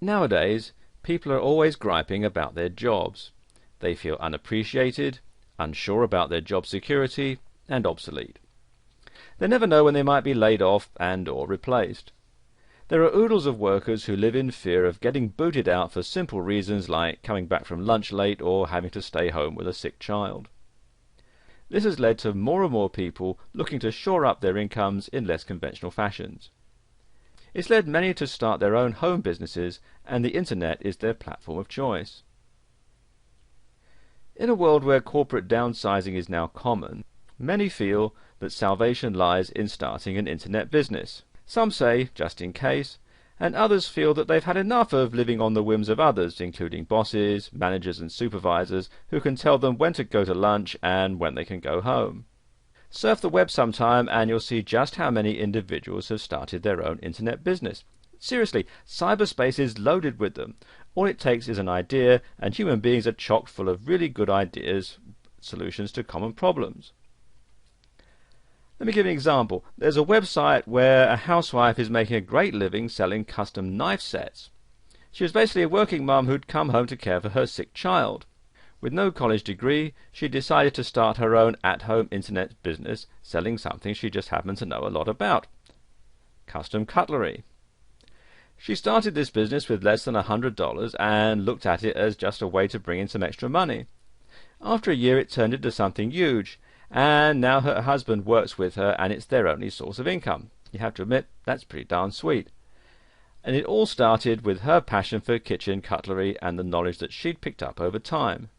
Nowadays, people are always griping about their jobs. They feel unappreciated, unsure about their job security, and obsolete. They never know when they might be laid off and/or replaced. There are oodles of workers who live in fear of getting booted out for simple reasons like coming back from lunch late or having to stay home with a sick child. This has led to more and more people looking to shore up their incomes in less conventional fashions. It's led many to start their own home businesses, and the internet is their platform of choice. In a world where corporate downsizing is now common, many feel that salvation lies in starting an internet business. Some say, just in case, and others feel that they've had enough of living on the whims of others, including bosses, managers and supervisors, who can tell them when to go to lunch and when they can go home. Surf the web sometime and you'll see just how many individuals have started their own internet business. Seriously, cyberspace is loaded with them. All it takes is an idea, and human beings are chock full of really good ideas, solutions to common problems. Let me give you an example. There's a website where a housewife is making a great living selling custom knife sets. She was basically a working mum who'd come home to care for her sick child. With no college degree, she decided to start her own at-home internet business selling something she just happened to know a lot about: custom cutlery. She started this business with less than $100 and looked at it as just a way to bring in some extra money. After a year it turned into something huge, and now her husband works with her and it's their only source of income. You have to admit, that's pretty darn sweet. And it all started with her passion for kitchen cutlery and the knowledge that she'd picked up over time.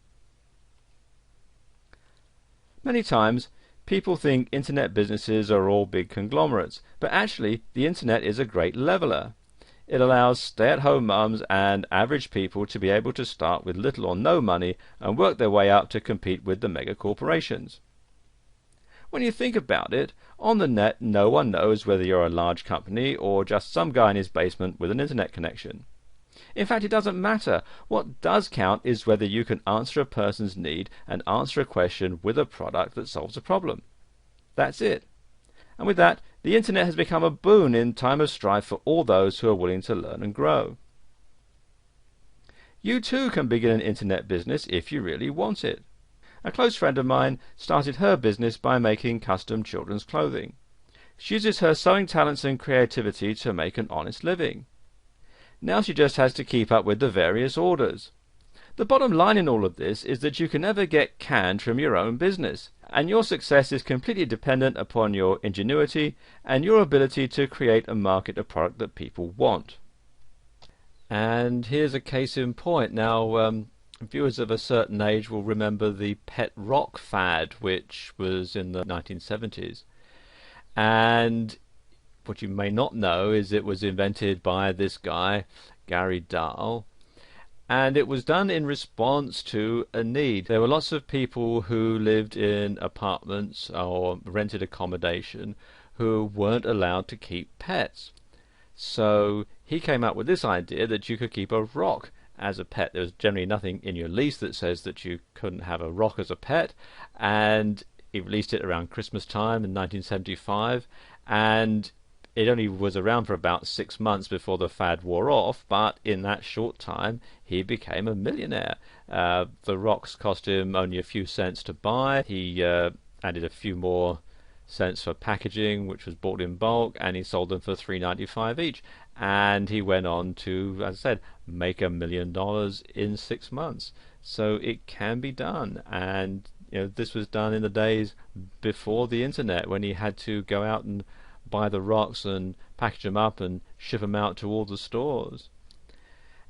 Many times, people think internet businesses are all big conglomerates, but actually the internet is a great leveler. It allows stay-at-home mums and average people to be able to start with little or no money and work their way up to compete with the mega corporations. When you think about it, on the net no one knows whether you're a large company or just some guy in his basement with an internet connection. In fact, it doesn't matter. What does count is whether you can answer a person's need and answer a question with a product that solves a problem. That's it. And with that, the internet has become a boon in time of strife for all those who are willing to learn and grow. You too can begin an internet business if you really want it. A close friend of mine started her business by making custom children's clothing. She uses her sewing talents and creativity to make an honest living. Now she just has to keep up with the various orders. The bottom line in all of this is that you can never get canned from your own business, and your success is completely dependent upon your ingenuity and your ability to create and market a product that people want. And here's a case in point. Now, viewers of a certain age will remember the pet rock fad, which was in the 1970s. And what you may not know is it was invented by this guy, Gary Dahl, and it was done in response to a need. There were lots of people who lived in apartments or rented accommodation who weren't allowed to keep pets. So he came up with this idea that you could keep a rock as a pet. There was generally nothing in your lease that says that you couldn't have a rock as a pet, and he released it around Christmas time in 1975, and it only was around for about 6 months before the fad wore off, but in that short time he became a millionaire. The rocks cost him only a few cents to buy. He added a few more cents for packaging, which was bought in bulk, and he sold them for $3.95 each. And he went on to, as I said, make $1 million in 6 months. So it can be done. And this was done in the days before the internet, when he had to go out and buy the rocks and package them up and ship them out to all the stores.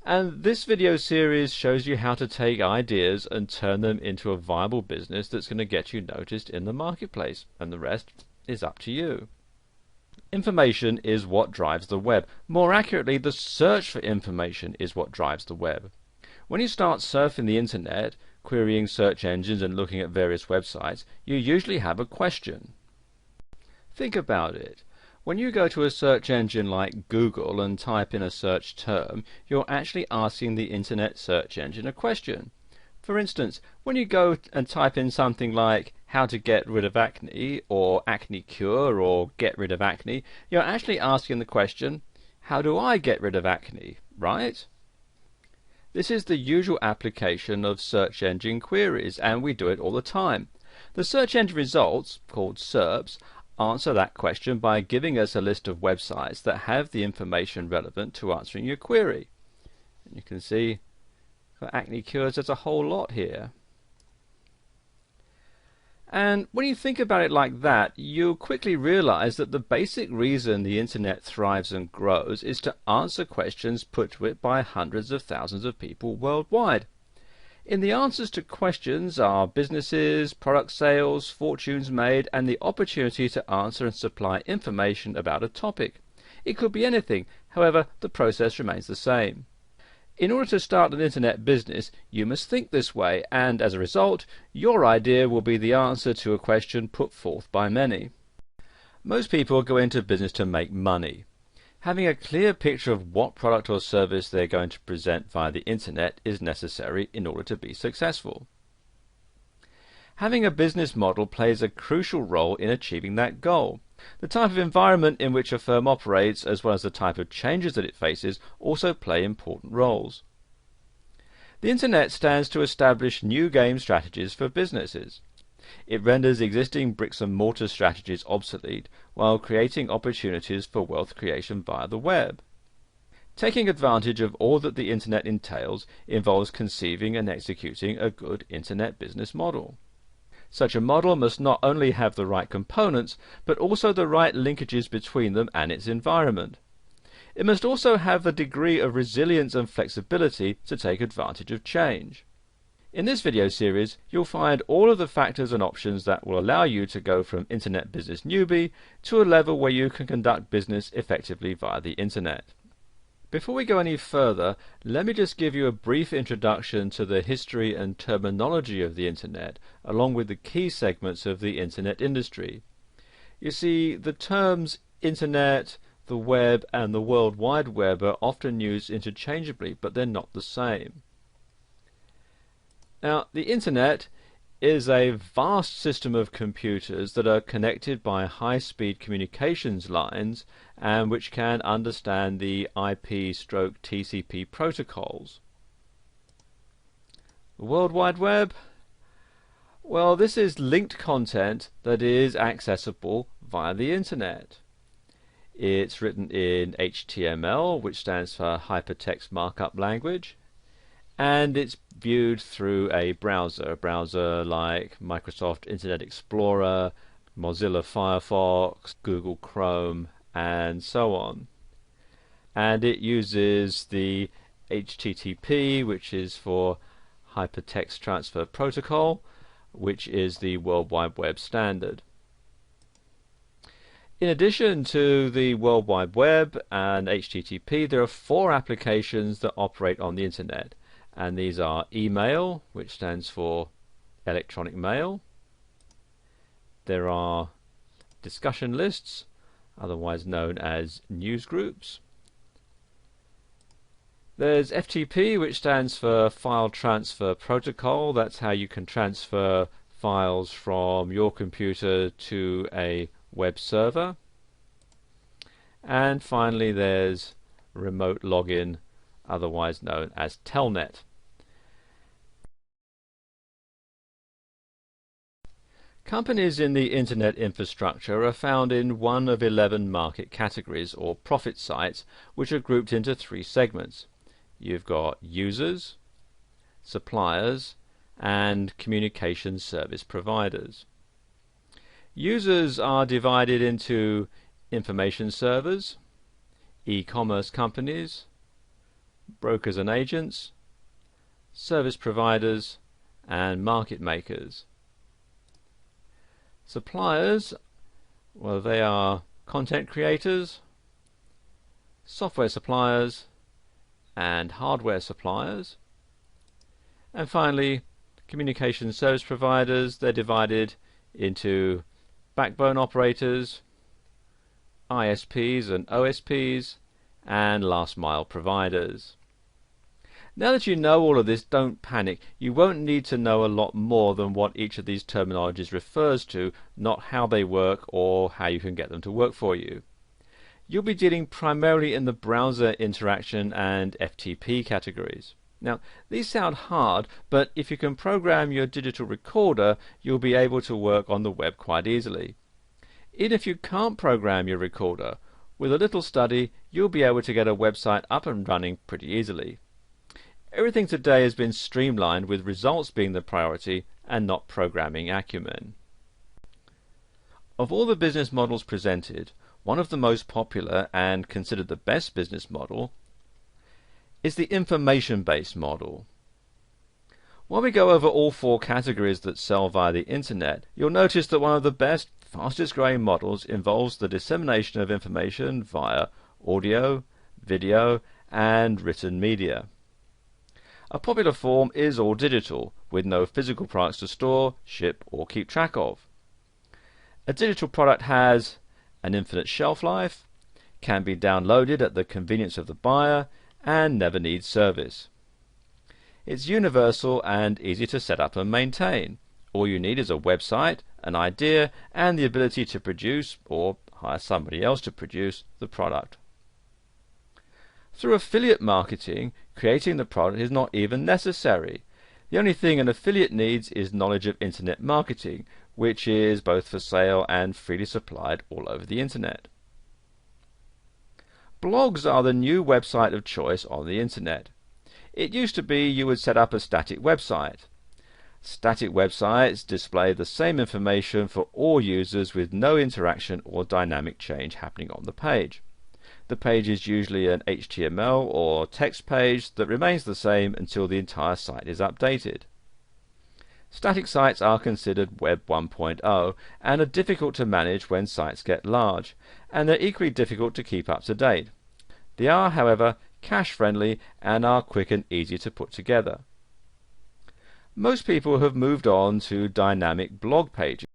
And this video series shows you how to take ideas and turn them into a viable business that's going to get you noticed in the marketplace, and the rest is up to you. Information is what drives the web. More accurately, the search for information is what drives the web. When you start surfing the internet, querying search engines and looking at various websites, you usually have a question. Think about it. When you go to a search engine like Google and type in a search term, you're actually asking the internet search engine a question. For instance, when you go and type in something like how to get rid of acne, or acne cure, or get rid of acne, you're actually asking the question, how do I get rid of acne, right? This is the usual application of search engine queries, and we do it all the time. The search engine results, called SERPs, answer that question by giving us a list of websites that have the information relevant to answering your query. And you can see for acne cures there's a whole lot here. And when you think about it like that, you'll quickly realize that the basic reason the internet thrives and grows is to answer questions put to it by hundreds of thousands of people worldwide. In the answers to questions are businesses, product sales, fortunes made, and the opportunity to answer and supply information about a topic. It could be anything, however, the process remains the same. In order to start an internet business, you must think this way, and as a result, your idea will be the answer to a question put forth by many. Most people go into business to make money. Having a clear picture of what product or service they're going to present via the internet is necessary in order to be successful. Having a business model plays a crucial role in achieving that goal. The type of environment in which a firm operates, as well as the type of changes that it faces, also play important roles. The internet stands to establish new game strategies for businesses. It renders existing bricks and mortar strategies obsolete while creating opportunities for wealth creation via the web. Taking advantage of all that the internet entails involves conceiving and executing a good internet business model. Such a model must not only have the right components, but also the right linkages between them and its environment. It must also have a degree of resilience and flexibility to take advantage of change. In this video series, you'll find all of the factors and options that will allow you to go from internet business newbie to a level where you can conduct business effectively via the internet. Before we go any further, let me just give you a brief introduction to the history and terminology of the internet, along with the key segments of the internet industry. You see, the terms internet, the web, and the World Wide Web are often used interchangeably, but they're not the same. Now, the internet is a vast system of computers that are connected by high-speed communications lines and which can understand the IP/TCP protocols. The World Wide Web? Well, this is linked content that is accessible via the internet. It's written in HTML, which stands for Hypertext Markup Language, and it's viewed through a browser like Microsoft Internet Explorer, Mozilla Firefox, Google Chrome, and so on. And it uses the HTTP, which is for Hypertext Transfer Protocol, which is the World Wide Web standard. In addition to the World Wide Web and HTTP, there are 4 applications that operate on the internet. And these are email, which stands for electronic mail. There are discussion lists, otherwise known as news groups. There's FTP, which stands for File Transfer Protocol. That's how you can transfer files from your computer to a web server. And finally there's remote login, otherwise known as Telnet. Companies in the internet infrastructure are found in one of 11 market categories or profit sites, which are grouped into 3 segments. You've got users, suppliers, and communication service providers. Users are divided into information servers, e-commerce companies, brokers and agents, service providers, and market makers. Suppliers, well, they are content creators, software suppliers, and hardware suppliers. And finally, communication service providers, they're divided into backbone operators, ISPs and OSPs, and last mile providers. Now that you know all of this, don't panic. You won't need to know a lot more than what each of these terminologies refers to, not how they work or how you can get them to work for you. You'll be dealing primarily in the browser interaction and FTP categories. Now, these sound hard, but if you can program your digital recorder, you'll be able to work on the web quite easily. Even if you can't program your recorder, with a little study, you'll be able to get a website up and running pretty easily. Everything today has been streamlined, with results being the priority and not programming acumen. Of all the business models presented, one of the most popular and considered the best business model is the information-based model. While we go over all four categories that sell via the internet, you'll notice that one of the best, fastest growing models involves the dissemination of information via audio, video, and written media. A popular form is all digital, with no physical products to store, ship, or keep track of. A digital product has an infinite shelf life, can be downloaded at the convenience of the buyer, and never needs service. It's universal and easy to set up and maintain. All you need is a website, an idea, and the ability to produce, or hire somebody else to produce, the product. Through affiliate marketing, creating the product is not even necessary. The only thing an affiliate needs is knowledge of internet marketing, which is both for sale and freely supplied all over the internet. Blogs are the new website of choice on the internet. It used to be you would set up a static website. Static websites display the same information for all users with no interaction or dynamic change happening on the page. The page is usually an HTML or text page that remains the same until the entire site is updated. Static sites are considered Web 1.0 and are difficult to manage when sites get large, and they're equally difficult to keep up to date. They are, however, cache-friendly and are quick and easy to put together. Most people have moved on to dynamic blog pages.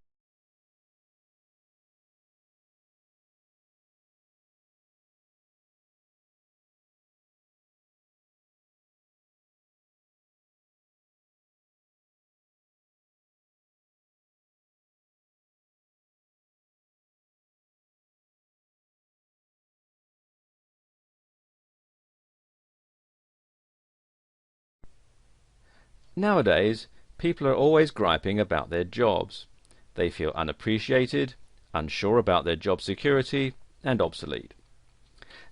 Nowadays, people are always griping about their jobs. They feel unappreciated, unsure about their job security, and obsolete.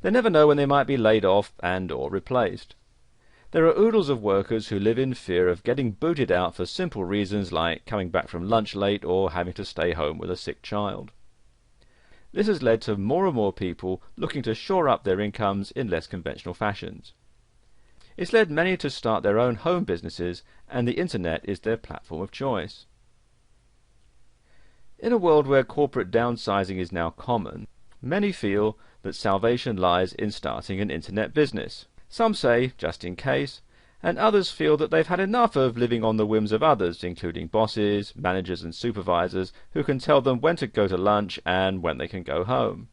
They never know when they might be laid off and or replaced. There are oodles of workers who live in fear of getting booted out for simple reasons like coming back from lunch late or having to stay home with a sick child. This has led to more and more people looking to shore up their incomes in less conventional fashions. It's led many to start their own home businesses, and the internet is their platform of choice. In a world where corporate downsizing is now common, many feel that salvation lies in starting an internet business. Some say, just in case, and others feel that they've had enough of living on the whims of others, including bosses, managers and supervisors, who can tell them when to go to lunch and when they can go home.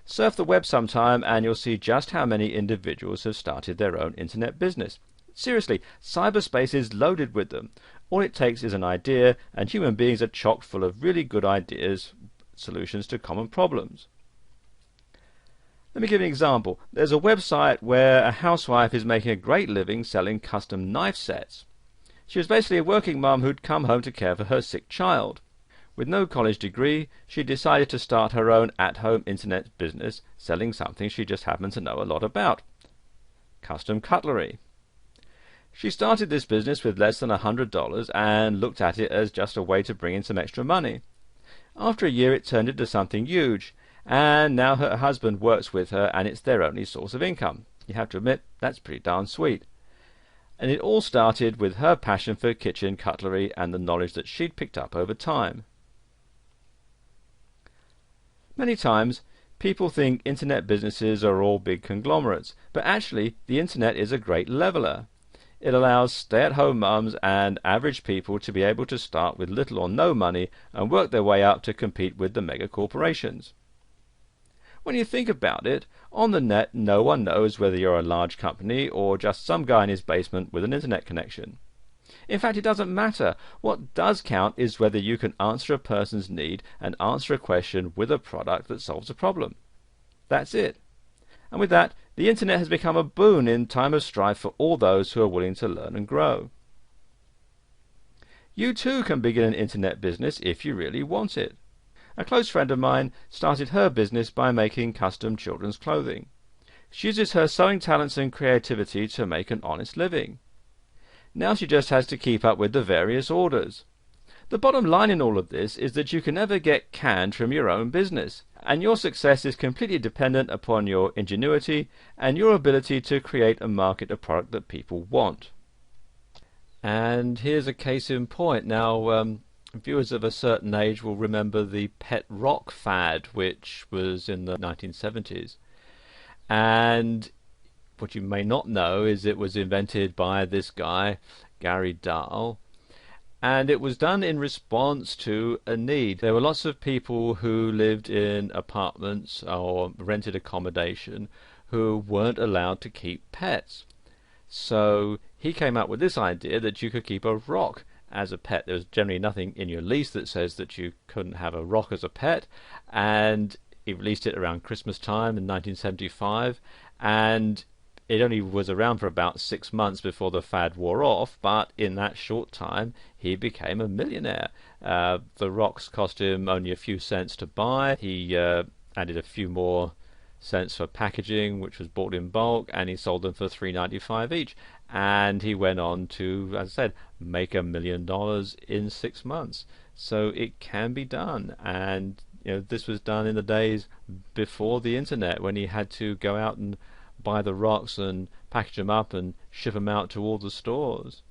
Surf the web sometime and you'll see just how many individuals have started their own internet business. Seriously, cyberspace is loaded with them. All it takes is an idea, and human beings are chock full of really good ideas, solutions to common problems. Let me give you an example. There's a website where a housewife is making a great living selling custom knife sets. She was basically a working mum who'd come home to care for her sick child. With no college degree, she decided to start her own at-home internet business selling something she just happened to know a lot about: custom cutlery. She started this business with less than $100 and looked at it as just a way to bring in some extra money. After a year it turned into something huge, and now her husband works with her and it's their only source of income. You have to admit, that's pretty darn sweet. And it all started with her passion for kitchen cutlery and the knowledge that she'd picked up over time. Many times, people think internet businesses are all big conglomerates, but actually the internet is a great leveler. It allows stay-at-home mums and average people to be able to start with little or no money and work their way up to compete with the mega corporations. When you think about it, on the net no one knows whether you're a large company or just some guy in his basement with an internet connection. In fact, it doesn't matter. What does count is whether you can answer a person's need and answer a question with a product that solves a problem. That's it. And with that, The internet has become a boon in time of strife for all those who are willing to learn and grow. You too can begin an internet business if you really want it. A close friend of mine started her business by making custom children's clothing. She uses her sewing talents and creativity to make an honest living. Now she just has to keep up with the various orders. The bottom line in all of this is that you can never get canned from your own business, and your success is completely dependent upon your ingenuity and your ability to create and market a product that people want. And here's a case in point. Now, viewers of a certain age will remember the pet rock fad, which was in the 1970s. And what you may not know is it was invented by this guy, Gary Dahl, and it was done in response to a need. There were lots of people who lived in apartments or rented accommodation who weren't allowed to keep pets. So he came up with this idea that you could keep a rock as a pet. There was generally nothing in your lease that says that you couldn't have a rock as a pet, and he released it around Christmas time in 1975, and it only was around for about 6 months before the fad wore off, but in that short time he became a millionaire. The rocks cost him only a few cents to buy. He added a few more cents for packaging, which was bought in bulk, and he sold them for $3.95 each. And he went on to, as I said, make $1 million in 6 months. So it can be done. And this was done in the days before the internet, when he had to go out and buy the rocks and package them up and ship them out to all the stores.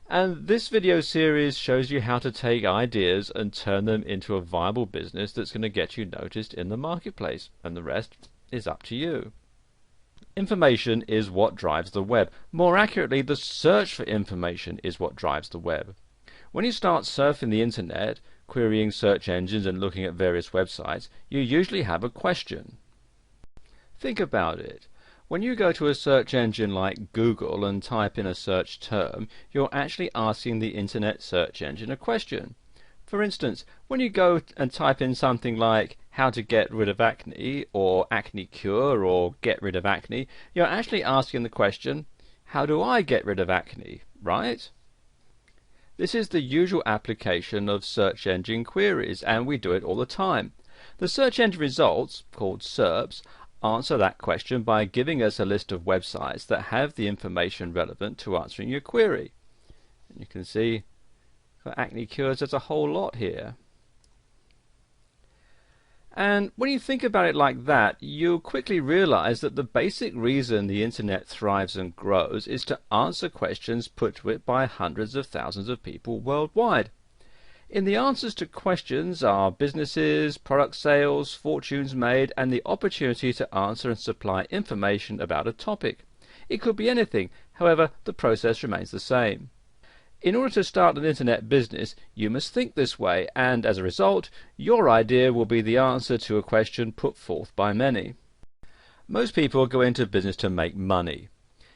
And this video series shows you how to take ideas and turn them into a viable business that's going to get you noticed in the marketplace, and the rest is up to you. Information is what drives the web. More accurately, the search for information is what drives the web. When you start surfing the internet, querying search engines and looking at various websites, you usually have a question. Think about it. When you go to a search engine like Google and type in a search term, you're actually asking the internet search engine a question. For instance, when you go and type in something like how to get rid of acne, or acne cure, or get rid of acne, you're actually asking the question, how do I get rid of acne, right? This is the usual application of search engine queries, and we do it all the time. The search engine results, called SERPs, answer that question by giving us a list of websites that have the information relevant to answering your query. And you can see for acne cures there's a whole lot here. And when you think about it like that, you'll quickly realize that the basic reason the internet thrives and grows is to answer questions put to it by hundreds of thousands of people worldwide. In the answers to questions are businesses, product sales, fortunes made, and the opportunity to answer and supply information about a topic. It could be anything, however, the process remains the same. In order to start an internet business, you must think this way, and as a result, your idea will be the answer to a question put forth by many. Most people go into business to make money.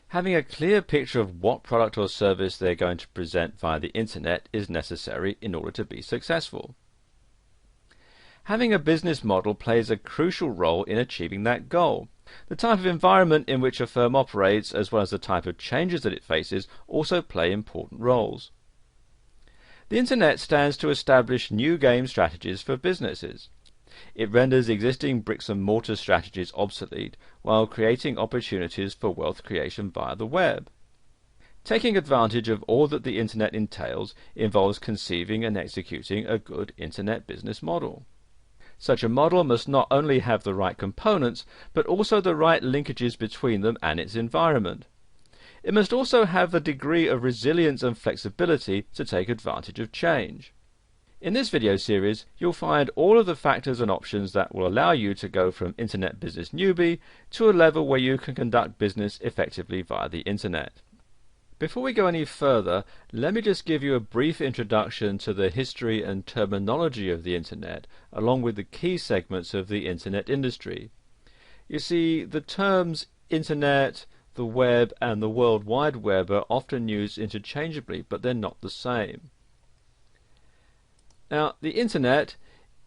Having a clear picture of what product or service they're going to present via the internet is necessary in order to be successful. Having a business model plays a crucial role in achieving that goal. The type of environment in which a firm operates, as well as the type of changes that it faces, also play important roles. The internet stands to establish new game strategies for businesses. It renders existing bricks and mortar strategies obsolete, while creating opportunities for wealth creation via the web. Taking advantage of all that the internet entails involves conceiving and executing a good internet business model. Such a model must not only have the right components, but also the right linkages between them and its environment. It must also have a degree of resilience and flexibility to take advantage of change. In this video series, you'll find all of the factors and options that will allow you to go from internet business newbie to a level where you can conduct business effectively via the internet. Before we go any further, let me just give you a brief introduction to the history and terminology of the internet, along with the key segments of the internet industry. You see, the terms internet, the web, and the World Wide Web are often used interchangeably, but they're not the same. Now, the internet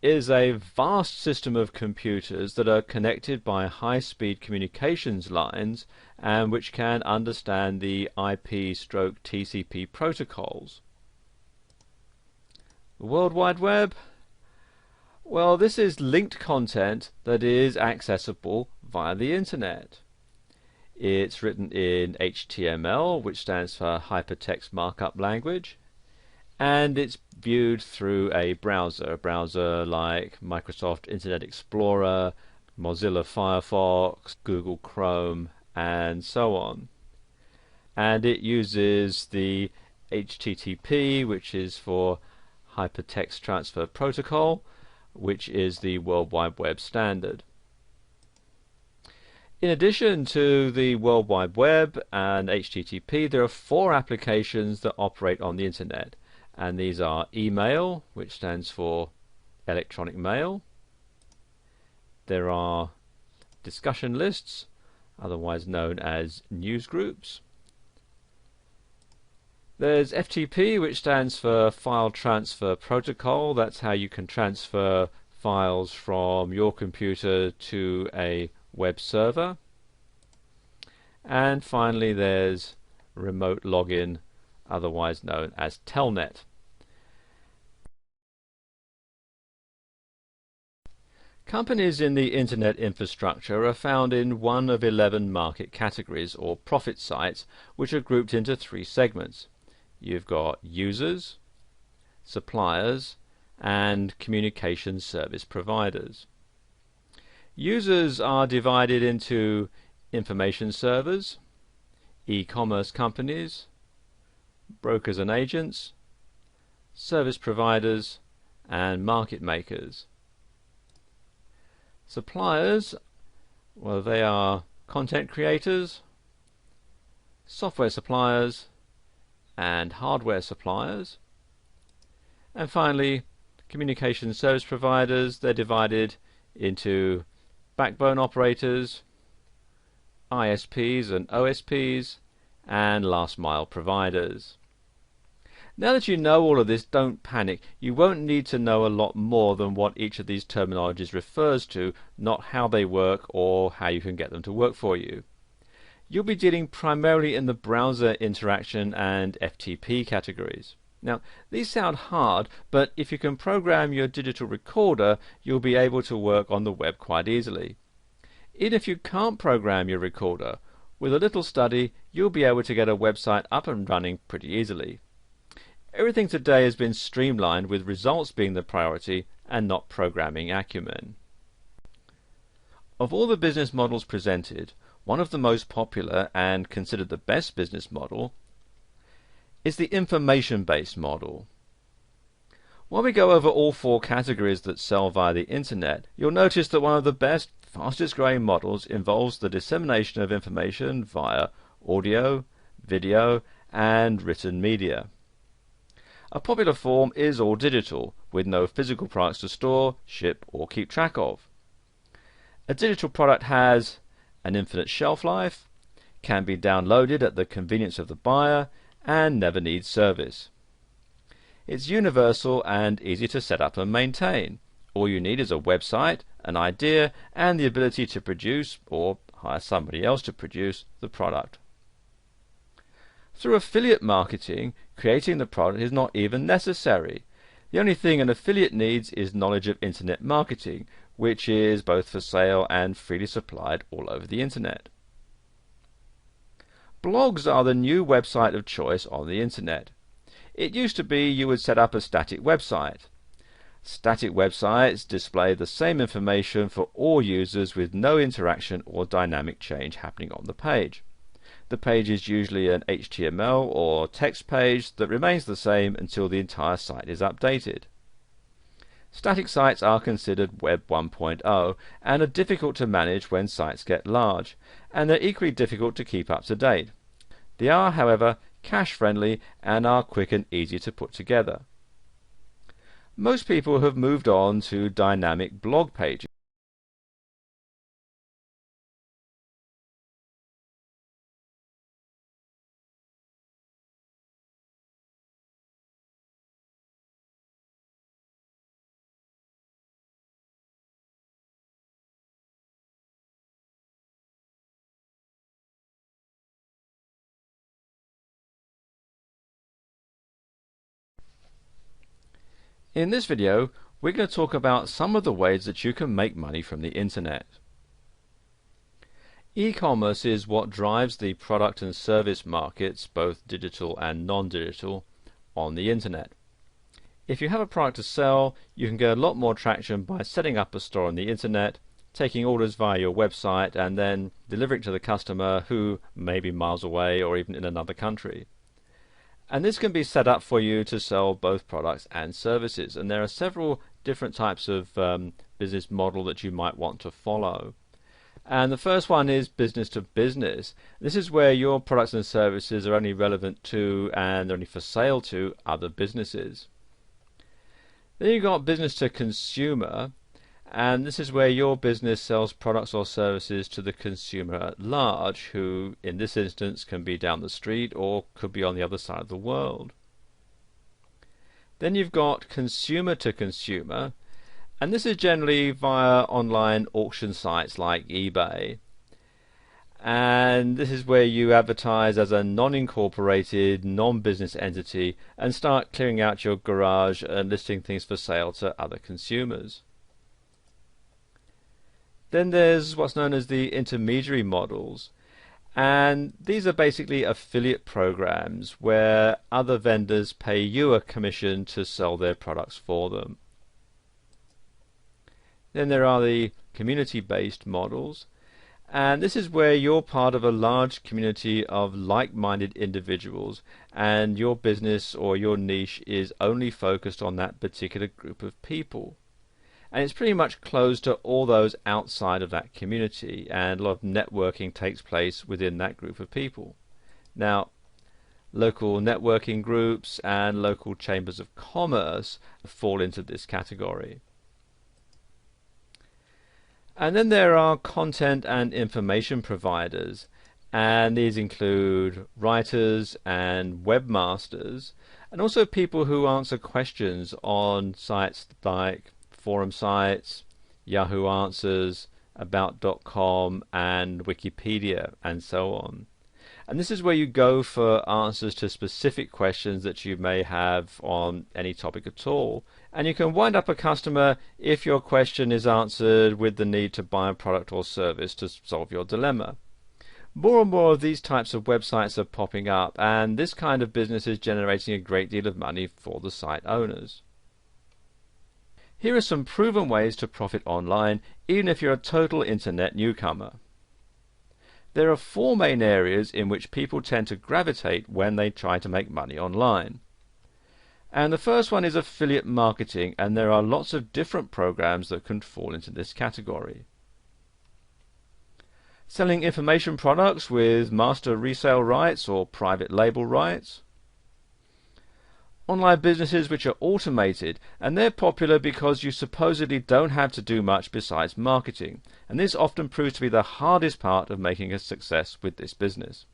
is a vast system of computers that are connected by high-speed communications lines and which can understand the IP/TCP protocols. The World Wide Web? Well, this is linked content that is accessible via the internet. It's written in HTML, which stands for Hypertext Markup Language, and it's viewed through a browser like Microsoft Internet Explorer, Mozilla Firefox, Google Chrome, and so on. And it uses the HTTP, which is for Hypertext Transfer Protocol, which is the World Wide Web standard. In addition to the World Wide Web and HTTP, there are 4 applications that operate on the internet, and these are email, which stands for electronic mail. There are discussion lists, otherwise known as news groups. There's FTP, which stands for File Transfer Protocol. That's how you can transfer files from your computer to a web server. And finally there's remote login, otherwise known as Telnet. Companies in the internet infrastructure are found in one of 11 market categories or profit sites, which are grouped into 3 segments. You've got users, suppliers, and communication service providers. Users are divided into information servers, e-commerce companies, brokers and agents, service providers, and market makers. Suppliers, well, they are content creators, software suppliers, and hardware suppliers. And finally, communication service providers, they're divided into backbone operators, ISPs and OSPs, and last mile providers. Now that you know all of this, don't panic. You won't need to know a lot more than what each of these terminologies refers to, not how they work or how you can get them to work for you. You'll be dealing primarily in the browser interaction and FTP categories. Now, these sound hard, but if you can program your digital recorder, you'll be able to work on the web quite easily. Even if you can't program your recorder, with a little study, you'll be able to get a website up and running pretty easily. Everything today has been streamlined, with results being the priority and not programming acumen. Of all the business models presented, one of the most popular and considered the best business model is the information-based model. While we go over all 4 categories that sell via the internet, you'll notice that one of the best, fastest growing models involves the dissemination of information via audio, video, and written media. A popular form is all digital, with no physical products to store, ship, or keep track of. A digital product has an infinite shelf life, can be downloaded at the convenience of the buyer, and never needs service. It's universal and easy to set up and maintain. All you need is a website, an idea, and the ability to produce, or hire somebody else to produce, the product. Through affiliate marketing, creating the product is not even necessary. The only thing an affiliate needs is knowledge of internet marketing, which is both for sale and freely supplied all over the internet. Blogs are the new website of choice on the internet. It used to be you would set up a static website. Static websites display the same information for all users with no interaction or dynamic change happening on the page. The page is usually an HTML or text page that remains the same until the entire site is updated. Static sites are considered Web 1.0 and are difficult to manage when sites get large, and they're equally difficult to keep up to date. They are, however, cache friendly and are quick and easy to put together. Most people have moved on to dynamic blog pages. In this video, we're going to talk about some of the ways that you can make money from the internet. E-commerce is what drives the product and service markets, both digital and non-digital, on the internet. If you have a product to sell, you can get a lot more traction by setting up a store on the internet, taking orders via your website, and then delivering to the customer who may be miles away or even in another country. And this can be set up for you to sell both products and services. And there are several different types of business model that you might want to follow. And the first one is business to business. This is where your products and services are only relevant to and only for sale to other businesses. Then you've got business to consumer, and this is where your business sells products or services to the consumer at large, who in this instance can be down the street or could be on the other side of the world. Then you've got consumer to consumer, and this is generally via online auction sites like eBay. And this is where you advertise as a non-incorporated, non-business entity and start clearing out your garage and listing things for sale to other consumers. Then there's what's known as the intermediary models, and these are basically affiliate programs where other vendors pay you a commission to sell their products for them. Then there are the community-based models, and this is where you're part of a large community of like-minded individuals and your business or your niche is only focused on that particular group of people. And it's pretty much closed to all those outside of that community, and a lot of networking takes place within that group of people. Now, local networking groups and local chambers of commerce fall into this category. And then there are content and information providers, and these include writers and webmasters, and also people who answer questions on sites like forum sites, Yahoo Answers, About.com, and Wikipedia, and so on. And this is where you go for answers to specific questions that you may have on any topic at all. And you can wind up a customer if your question is answered with the need to buy a product or service to solve your dilemma. More and more of these types of websites are popping up, and this kind of business is generating a great deal of money for the site owners. Here are some proven ways to profit online, even if you're a total internet newcomer. There are four main areas in which people tend to gravitate when they try to make money online. And the first one is affiliate marketing, and there are lots of different programs that can fall into this category. Selling information products with master resale rights or private label rights. Online businesses which are automated, and they're popular because you supposedly don't have to do much besides marketing, and this often proves to be the hardest part of making a success with this business.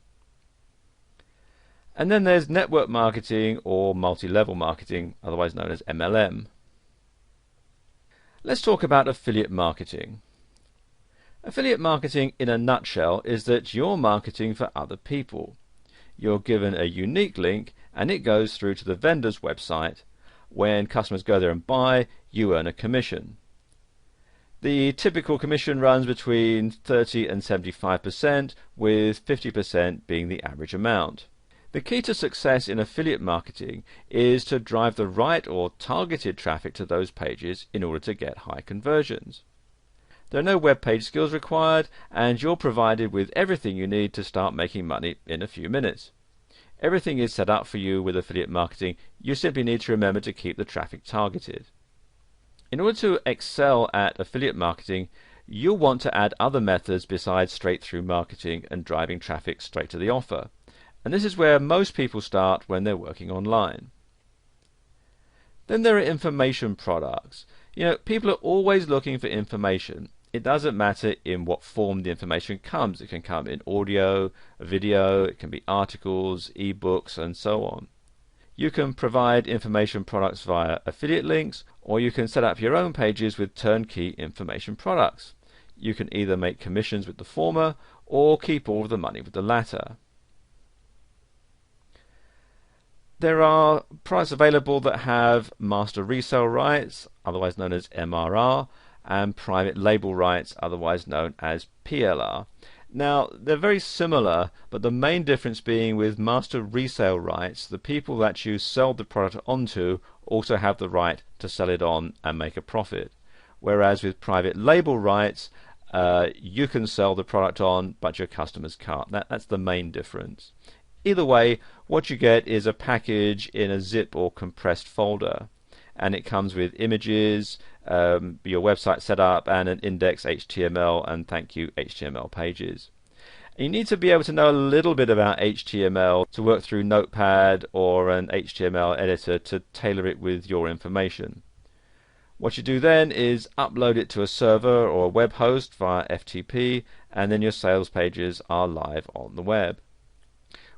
And then there's network marketing or multi-level marketing, otherwise known as MLM. Let's talk about affiliate marketing. Affiliate marketing in a nutshell is that you're marketing for other people. You're given a unique link and it goes through to the vendor's website. When customers go there and buy, you earn a commission. The typical commission runs between 30 and 75%, with 50% being the average amount. The key to success in affiliate marketing is to drive the right or targeted traffic to those pages in order to get high conversions. There are no web page skills required, and you're provided with everything you need to start making money in a few minutes. Everything is set up for you with affiliate marketing. You simply need to remember to keep the traffic targeted. In order to excel at affiliate marketing, you'll want to add other methods besides straight-through marketing and driving traffic straight to the offer. And this is where most people start when they're working online. Then there are information products. People are always looking for information. It doesn't matter in what form the information comes. It can come in audio, video, it can be articles, ebooks, and so on. You can provide information products via affiliate links, or you can set up your own pages with turnkey information products. You can either make commissions with the former, or keep all of the money with the latter. There are products available that have master resale rights, otherwise known as MRR, and private label rights, otherwise known as PLR. Now, they're very similar, but the main difference being with master resale rights, the people that you sell the product onto also have the right to sell it on and make a profit. Whereas with private label rights, you can sell the product on, but your customers can't. That's the main difference. Either way, what you get is a package in a zip or compressed folder, and it comes with images, your website setup, and an index HTML and thank you HTML pages. You need to be able to know a little bit about HTML to work through Notepad or an HTML editor to tailor it with your information. What you do then is upload it to a server or a web host via FTP, and then your sales pages are live on the web.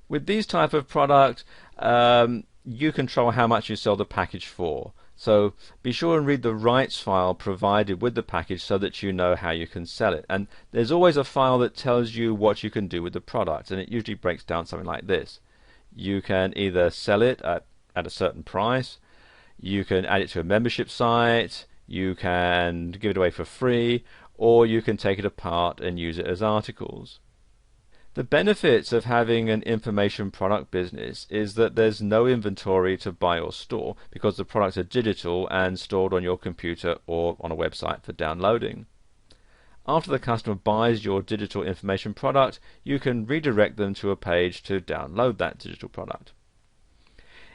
With these type of product, you control how much you sell the package for. So be sure and read the rights file provided with the package so that you know how you can sell it. And there's always a file that tells you what you can do with the product, and it usually breaks down something like this. You can either sell it at a certain price, you can add it to a membership site, you can give it away for free, or you can take it apart and use it as articles. The benefits of having an information product business is that there's no inventory to buy or store because the products are digital and stored on your computer or on a website for downloading. After the customer buys your digital information product, you can redirect them to a page to download that digital product.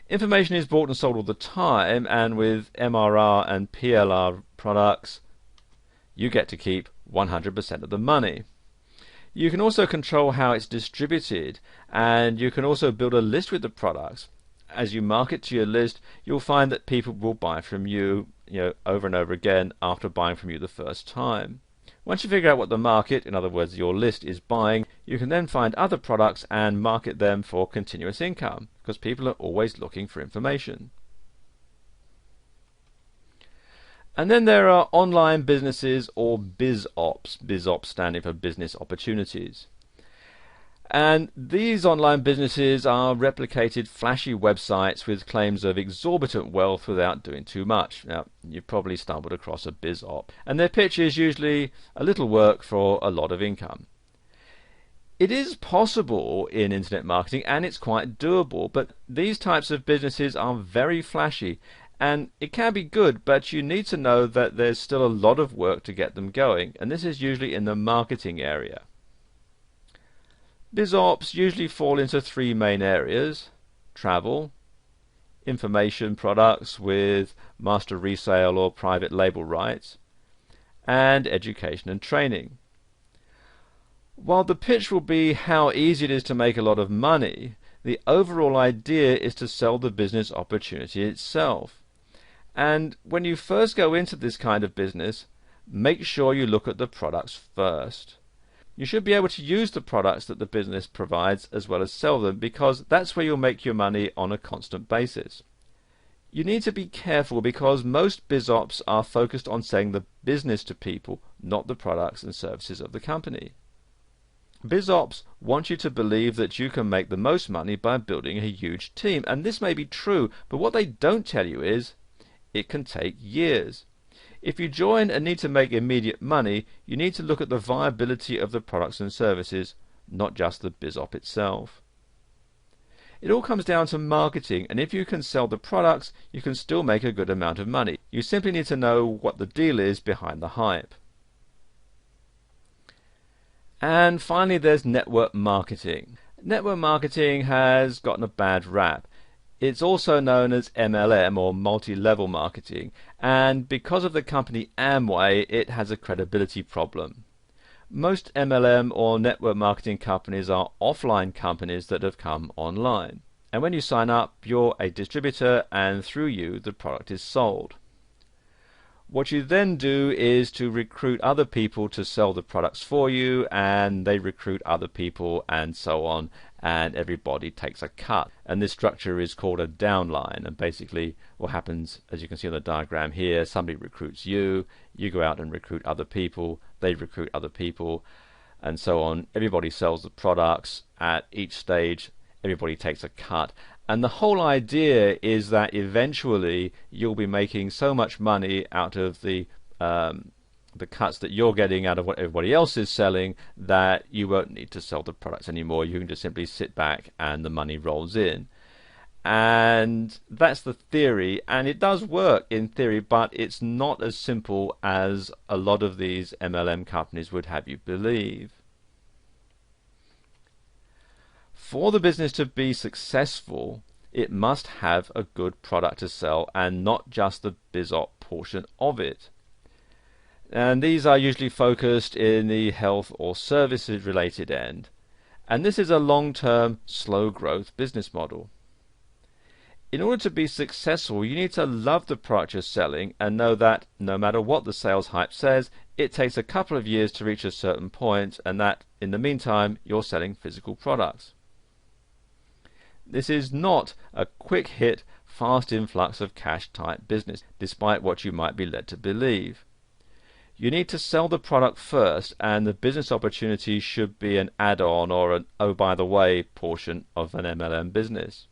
Information is bought and sold all the time, and with MRR and PLR products, you get to keep 100% of the money. You can also control how it's distributed, and you can also build a list with the products. As you market to your list, you'll find that people will buy from you, over and over again after buying from you the first time. Once you figure out what the market, in other words your list, is buying, you can then find other products and market them for continuous income, because people are always looking for information. And then there are online businesses, or BizOps standing for business opportunities. And these online businesses are replicated flashy websites with claims of exorbitant wealth without doing too much. Now, you've probably stumbled across a BizOp, and their pitch is usually a little work for a lot of income. It is possible in internet marketing, and it's quite doable, but these types of businesses are very flashy. And it can be good, but you need to know that there's still a lot of work to get them going, and this is usually in the marketing area. BizOps usually fall into three main areas: travel, information products with master resale or private label rights, and education and training. While the pitch will be how easy it is to make a lot of money, the overall idea is to sell the business opportunity itself. And when you first go into this kind of business, make sure you look at the products first. You should be able to use the products that the business provides as well as sell them, because that's where you'll make your money on a constant basis. You need to be careful because most BizOps are focused on selling the business to people, not the products and services of the company. BizOps want you to believe that you can make the most money by building a huge team, and this may be true, but what they don't tell you is it can take years. If you join and need to make immediate money, you need to look at the viability of the products and services, not just the BizOp itself. It all comes down to marketing, and if you can sell the products, you can still make a good amount of money. You simply need to know what the deal is behind the hype. And finally, there's network marketing. Network marketing has gotten a bad rap. It's also known as MLM, or multi-level marketing, and because of the company Amway, it has a credibility problem. Most MLM or network marketing companies are offline companies that have come online. And when you sign up, you're a distributor, and through you, the product is sold. What you then do is to recruit other people to sell the products for you, and they recruit other people, and so on, and everybody takes a cut. And this structure is called a downline, and basically what happens, as you can see on the diagram here, somebody recruits you, you go out and recruit other people, they recruit other people, and so on. Everybody sells the products. At each stage, everybody takes a cut. And the whole idea is that eventually you'll be making so much money out of the cuts that you're getting out of what everybody else is selling that you won't need to sell the products anymore. You can just simply sit back and the money rolls in. And that's the theory, and it does work in theory, but it's not as simple as a lot of these MLM companies would have you believe. For the business to be successful, it must have a good product to sell and not just the BizOp portion of it. And these are usually focused in the health or services related end. And this is a long-term, slow growth business model. In order to be successful, you need to love the product you're selling and know that no matter what the sales hype says, it takes a couple of years to reach a certain point, and that in the meantime you're selling physical products. This is not a quick hit, fast influx of cash type business, despite what you might be led to believe. You need to sell the product first, and the business opportunity should be an add-on or an oh by the way portion of an MLM business.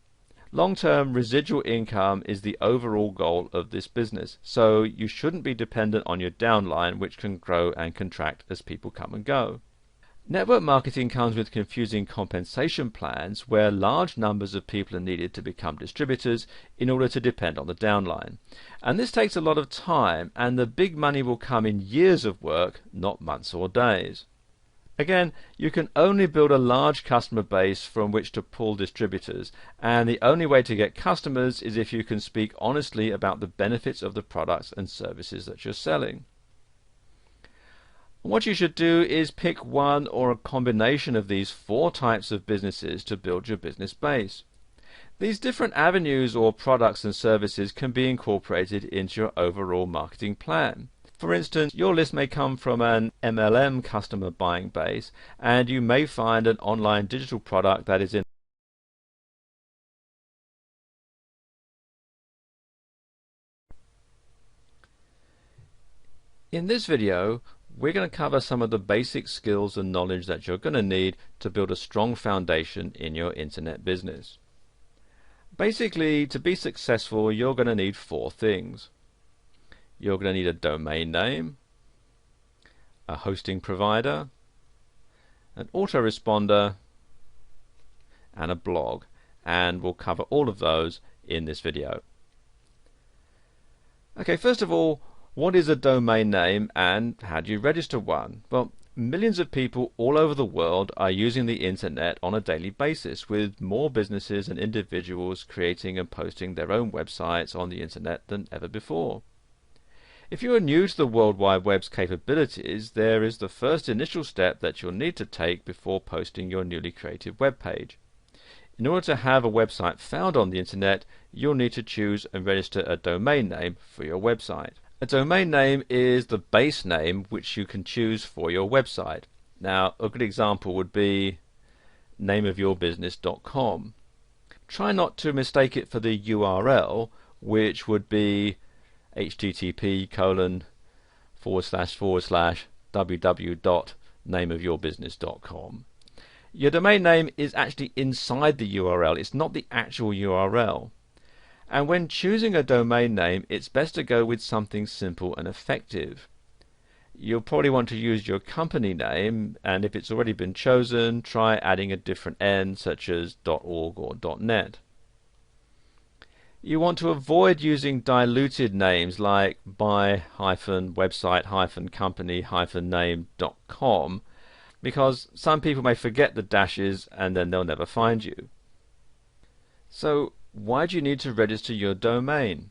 Long-term residual income is the overall goal of this business, so you shouldn't be dependent on your downline, which can grow and contract as people come and go. Network marketing comes with confusing compensation plans where large numbers of people are needed to become distributors in order to depend on the downline. And this takes a lot of time, and the big money will come in years of work, not months or days. Again, you can only build a large customer base from which to pull distributors, and the only way to get customers is if you can speak honestly about the benefits of the products and services that you're selling. What you should do is pick one or a combination of these 4 types of businesses to build your business base. These different avenues or products and services can be incorporated into your overall marketing plan. For instance, your list may come from an MLM customer buying base, and you may find an online digital product that is in this video, we're going to cover some of the basic skills and knowledge that you're going to need to build a strong foundation in your internet business. Basically, to be successful, you're going to need 4 things. You're going to need a domain name, a hosting provider, an autoresponder, and a blog. And we'll cover all of those in this video. Okay, first of all, what is a domain name and how do you register one? Well, millions of people all over the world are using the internet on a daily basis, with more businesses and individuals creating and posting their own websites on the internet than ever before. If you are new to the World Wide Web's capabilities, there is the first initial step that you'll need to take before posting your newly created web page. In order to have a website found on the internet, you'll need to choose and register a domain name for your website. A domain name is the base name which you can choose for your website. Now, a good example would be nameofyourbusiness.com. Try not to mistake it for the URL, which would be http://www.nameofyourbusiness.com. Your domain name is actually inside the URL. It's not the actual URL. And when choosing a domain name, it's best to go with something simple and effective. You'll probably want to use your company name, and if it's already been chosen, try adding a different N, such as .org or .net. You want to avoid using diluted names like by-website-company-name.com, because some people may forget the dashes and then they'll never find you. So why do you need to register your domain?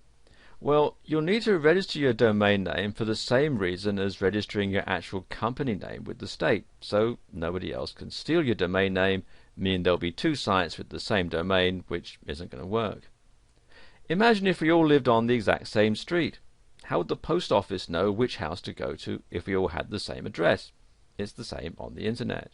Well, you'll need to register your domain name for the same reason as registering your actual company name with the state, so nobody else can steal your domain name, meaning there'll be 2 sites with the same domain, which isn't going to work. Imagine if we all lived on the exact same street. How would the post office know which house to go to if we all had the same address? It's the same on the internet.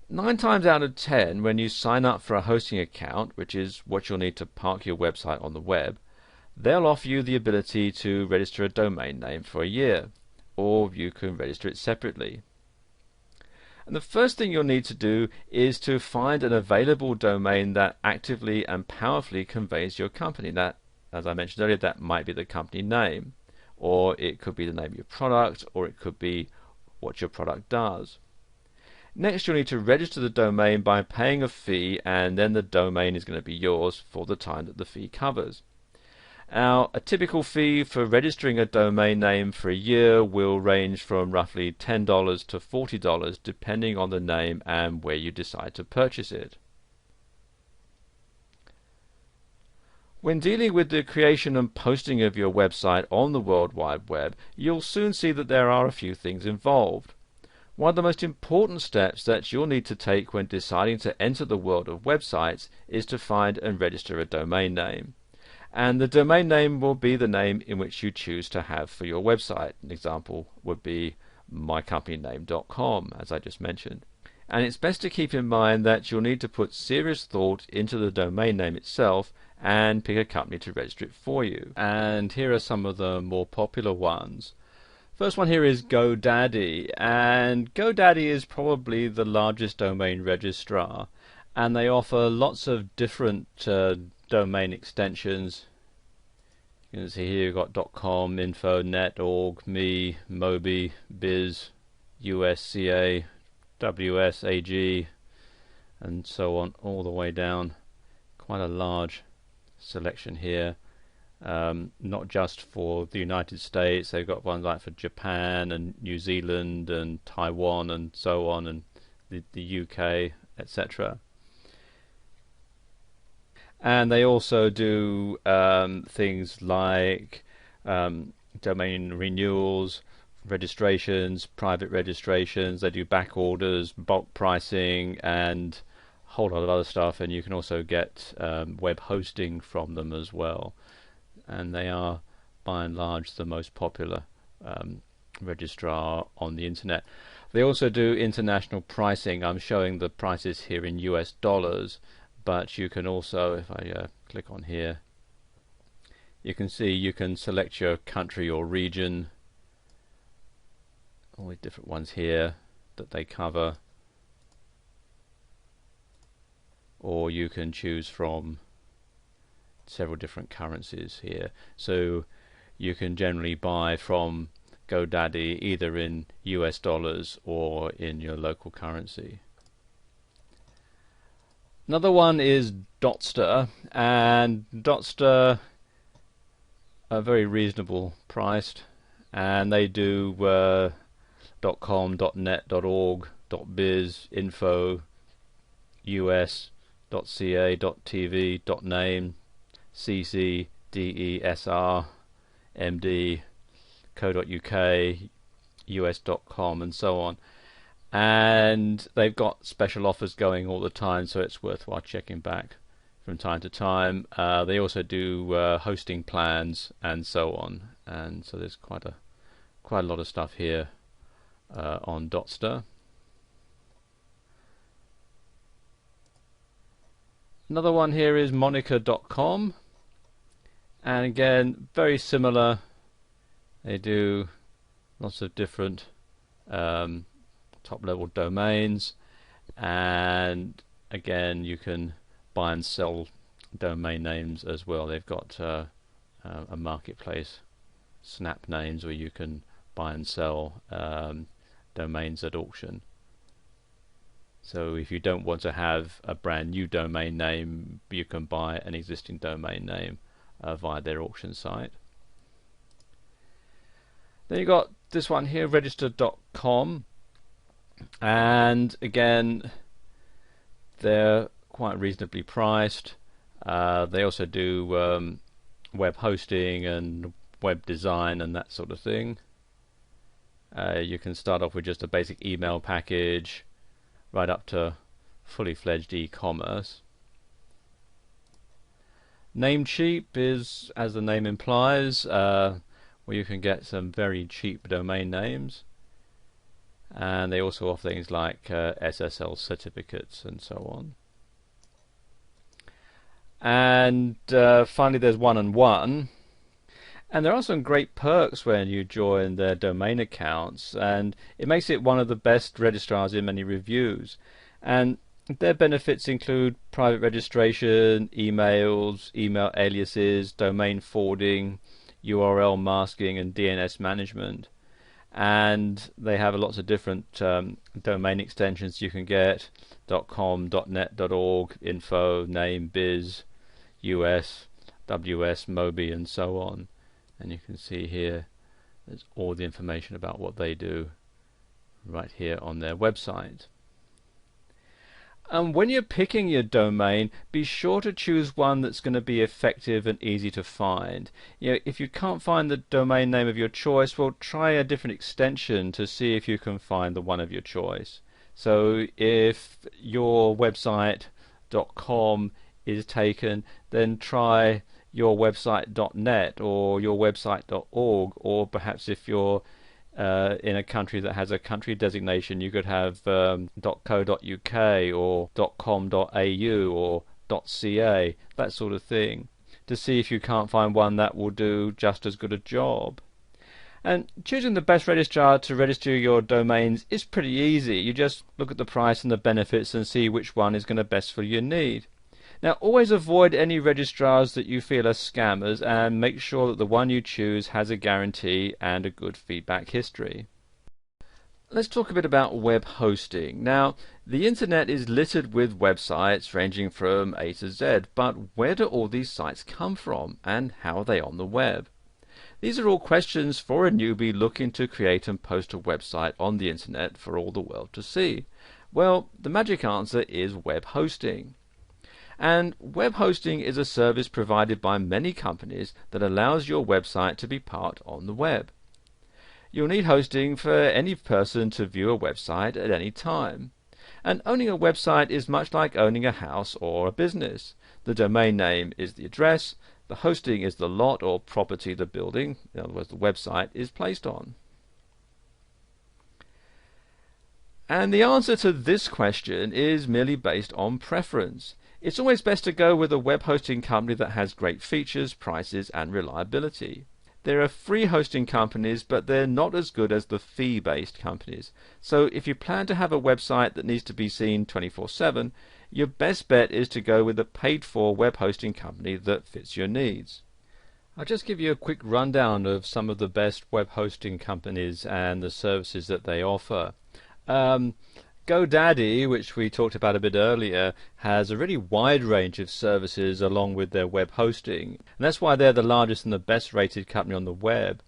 9 times out of 10, when you sign up for a hosting account, which is what you'll need to park your website on the web, they'll offer you the ability to register a domain name for a year, or you can register it separately. And the first thing you'll need to do is to find an available domain that actively and powerfully conveys your company. That, as I mentioned earlier, that might be the company name, or it could be the name of your product, or it could be what your product does. Next, you'll need to register the domain by paying a fee, and then the domain is going to be yours for the time that the fee covers. Now, a typical fee for registering a domain name for a year will range from roughly $10 to $40 depending on the name and where you decide to purchase it. When dealing with the creation and posting of your website on the World Wide Web, you'll soon see that there are a few things involved. One of the most important steps that you'll need to take when deciding to enter the world of websites is to find and register a domain name. And the domain name will be the name in which you choose to have for your website. An example would be mycompanyname.com, as I just mentioned. And it's best to keep in mind that you'll need to put serious thought into the domain name itself and pick a company to register it for you. And here are some of the more popular ones. First one here is GoDaddy, and GoDaddy is probably the largest domain registrar, and they offer lots of different domain extensions. You can see here you've got .com, info, net, org, me, mobi, biz, usca, ws, ag, and so on, all the way down. Quite a large selection here. Not just for the United States, they've got ones like for Japan and New Zealand and Taiwan and so on, and the UK, etc. And they also do things like domain renewals, registrations, private registrations. They do back orders, bulk pricing, and a whole lot of other stuff. And you can also get web hosting from them as well. And they are, by and large, the most popular registrar on the internet. They also do international pricing. I'm showing the prices here in US dollars, but you can also, if I click on here, you can see you can select your country or region, all the different ones here that they cover, or you can choose from several different currencies here. So you can generally buy from GoDaddy either in US dollars or in your local currency. Another one is Dotster, and Dotster are very reasonable priced, and they do .com, .net, .org, .biz, info, us, .ca, .tv, .name, cc, desr, md, co.uk, us.com, and so on. And they've got special offers going all the time, so it's worthwhile checking back from time to time. They also do hosting plans and so on, and so there's quite a lot of stuff here on Dotster. Another one here is Monica.com, and again very similar. They do lots of different top level domains, and again you can buy and sell domain names as well. They've got a marketplace, Snap Names, where you can buy and sell domains at auction. So if you don't want to have a brand new domain name, you can buy an existing domain name via their auction site. Then you've got this one here, register.com, and again they're quite reasonably priced. They also do web hosting and web design and that sort of thing. You can start off with just a basic email package right up to fully fledged e-commerce. Namecheap is, as the name implies, where you can get some very cheap domain names, and they also offer things like SSL certificates and so on. And finally there's 1&1, And there are some great perks when you join their domain accounts, and it makes it one of the best registrars in many reviews. And their benefits include private registration, emails, email aliases, domain forwarding, URL masking, and DNS management. And they have lots of different domain extensions you can get: .com, .net, .org, info, name, biz, US, WS, Mobi, and so on. And you can see here there's all the information about what they do right here on their website. And when you're picking your domain, be sure to choose one that's going to be effective and easy to find. If you can't find the domain name of your choice, well, try a different extension to see if you can find the one of your choice. So if your website.com is taken, then try your website.net or your website.org, or perhaps if you're in a country that has a country designation, you could have .co.uk or .com.au or .ca, that sort of thing, to see if you can't find one that will do just as good a job. And choosing the best registrar to register your domains is pretty easy. You just look at the price and the benefits and see which one is going to best fill your need. Now, always avoid any registrars that you feel are scammers, and make sure that the one you choose has a guarantee and a good feedback history. Let's talk a bit about web hosting. Now, the internet is littered with websites ranging from A to Z, but where do all these sites come from, and how are they on the web? These are all questions for a newbie looking to create and post a website on the internet for all the world to see. Well, the magic answer is web hosting. And web hosting is a service provided by many companies that allows your website to be part on the web. You'll need hosting for any person to view a website at any time. And owning a website is much like owning a house or a business. The domain name is the address, the hosting is the lot or property the building, in other words the website, is placed on. And the answer to this question is merely based on preference. It's always best to go with a web hosting company that has great features, prices, and reliability. There are free hosting companies, but they're not as good as the fee-based companies. So if you plan to have a website that needs to be seen 24/7, your best bet is to go with a paid-for web hosting company that fits your needs. I'll just give you a quick rundown of some of the best web hosting companies and the services that they offer. GoDaddy, which we talked about a bit earlier, has a really wide range of services along with their web hosting, and that's why they're the largest and the best rated company on the web.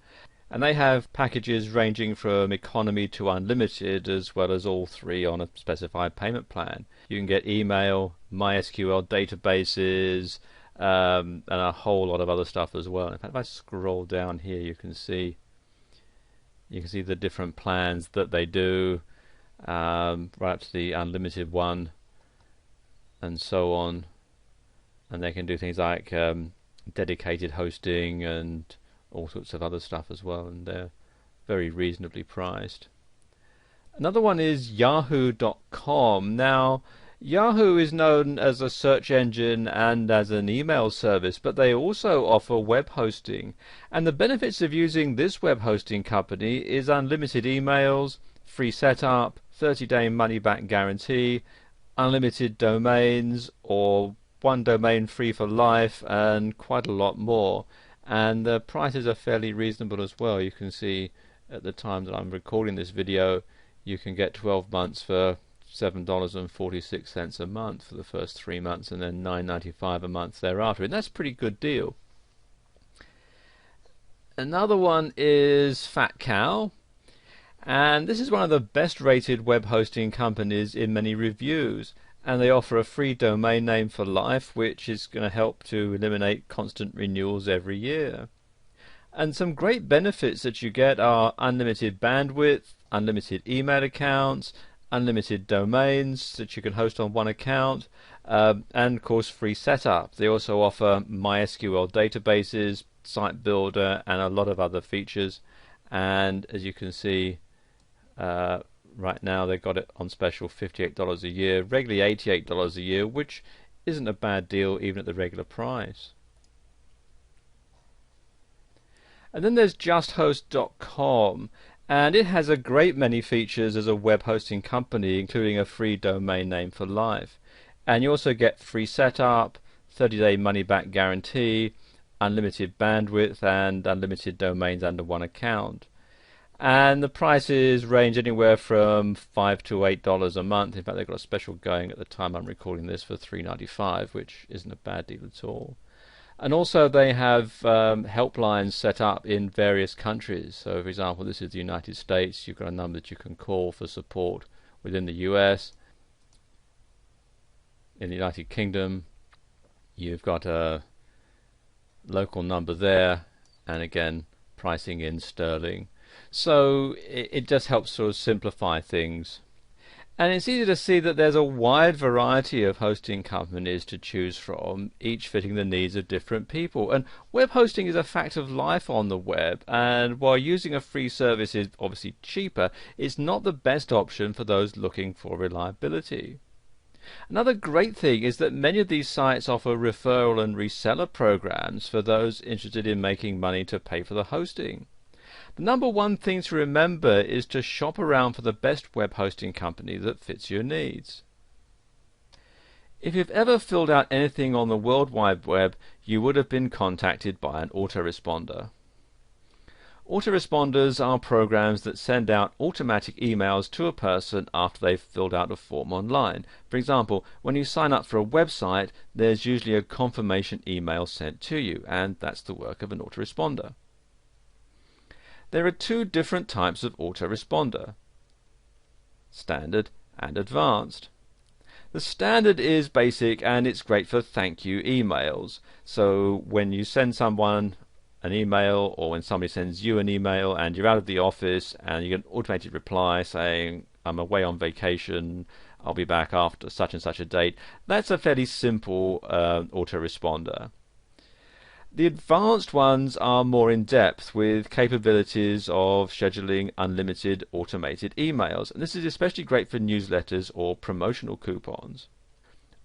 And they have packages ranging from economy to unlimited, as well as all three on a specified payment plan. You can get email, MySQL databases, and a whole lot of other stuff as well. In fact, if I scroll down here, you can see the different plans that they do. Right up to the unlimited one and so on, and they can do things like dedicated hosting and all sorts of other stuff as well, and they're very reasonably priced. Another one is yahoo.com. Now, Yahoo is known as a search engine and as an email service, but they also offer web hosting, and the benefits of using this web hosting company is unlimited emails, free setup, 30-day money-back guarantee, unlimited domains, or one domain free for life, and quite a lot more. And the prices are fairly reasonable as well. You can see at the time that I'm recording this video, you can get 12 months for $7.46 a month for the first 3 months, and then $9.95 a month thereafter, and that's a pretty good deal. Another one is Fat Cow. And this is one of the best rated web hosting companies in many reviews, and they offer a free domain name for life, which is going to help to eliminate constant renewals every year. And some great benefits that you get are unlimited bandwidth, unlimited email accounts, unlimited domains that you can host on one account, and of course free setup. They also offer MySQL databases, site builder, and a lot of other features. And as you can see, right now they've got it on special $58 a year, regularly $88 a year, which isn't a bad deal even at the regular price. And then there's justhost.com, and it has a great many features as a web hosting company, including a free domain name for life. And you also get free setup, 30-day money-back guarantee, unlimited bandwidth, and unlimited domains under one account. And the prices range anywhere from $5 to $8 a month. In fact, they've got a special going at the time I'm recording this for $3.95, which isn't a bad deal at all. And also they have helplines set up in various countries. So, for example, this is the United States. You've got a number that you can call for support within the US. In the United Kingdom, you've got a local number there, and again, pricing in sterling. So it just helps sort of simplify things. And it's easy to see that there's a wide variety of hosting companies to choose from, each fitting the needs of different people. And web hosting is a fact of life on the web, and while using a free service is obviously cheaper, it's not the best option for those looking for reliability. Another great thing is that many of these sites offer referral and reseller programs for those interested in making money to pay for the hosting. The number one thing to remember is to shop around for the best web hosting company that fits your needs. If you've ever filled out anything on the World Wide Web, you would have been contacted by an autoresponder. Autoresponders are programs that send out automatic emails to a person after they've filled out a form online. For example, when you sign up for a website, there's usually a confirmation email sent to you, and that's the work of an autoresponder. There are two different types of autoresponder: standard and advanced. The standard is basic, and it's great for thank you emails. So when you send someone an email, or when somebody sends you an email and you're out of the office and you get an automated reply saying, I'm away on vacation, I'll be back after such and such a date, that's a fairly simple autoresponder. The advanced ones are more in depth, with capabilities of scheduling unlimited automated emails, and this is especially great for newsletters or promotional coupons.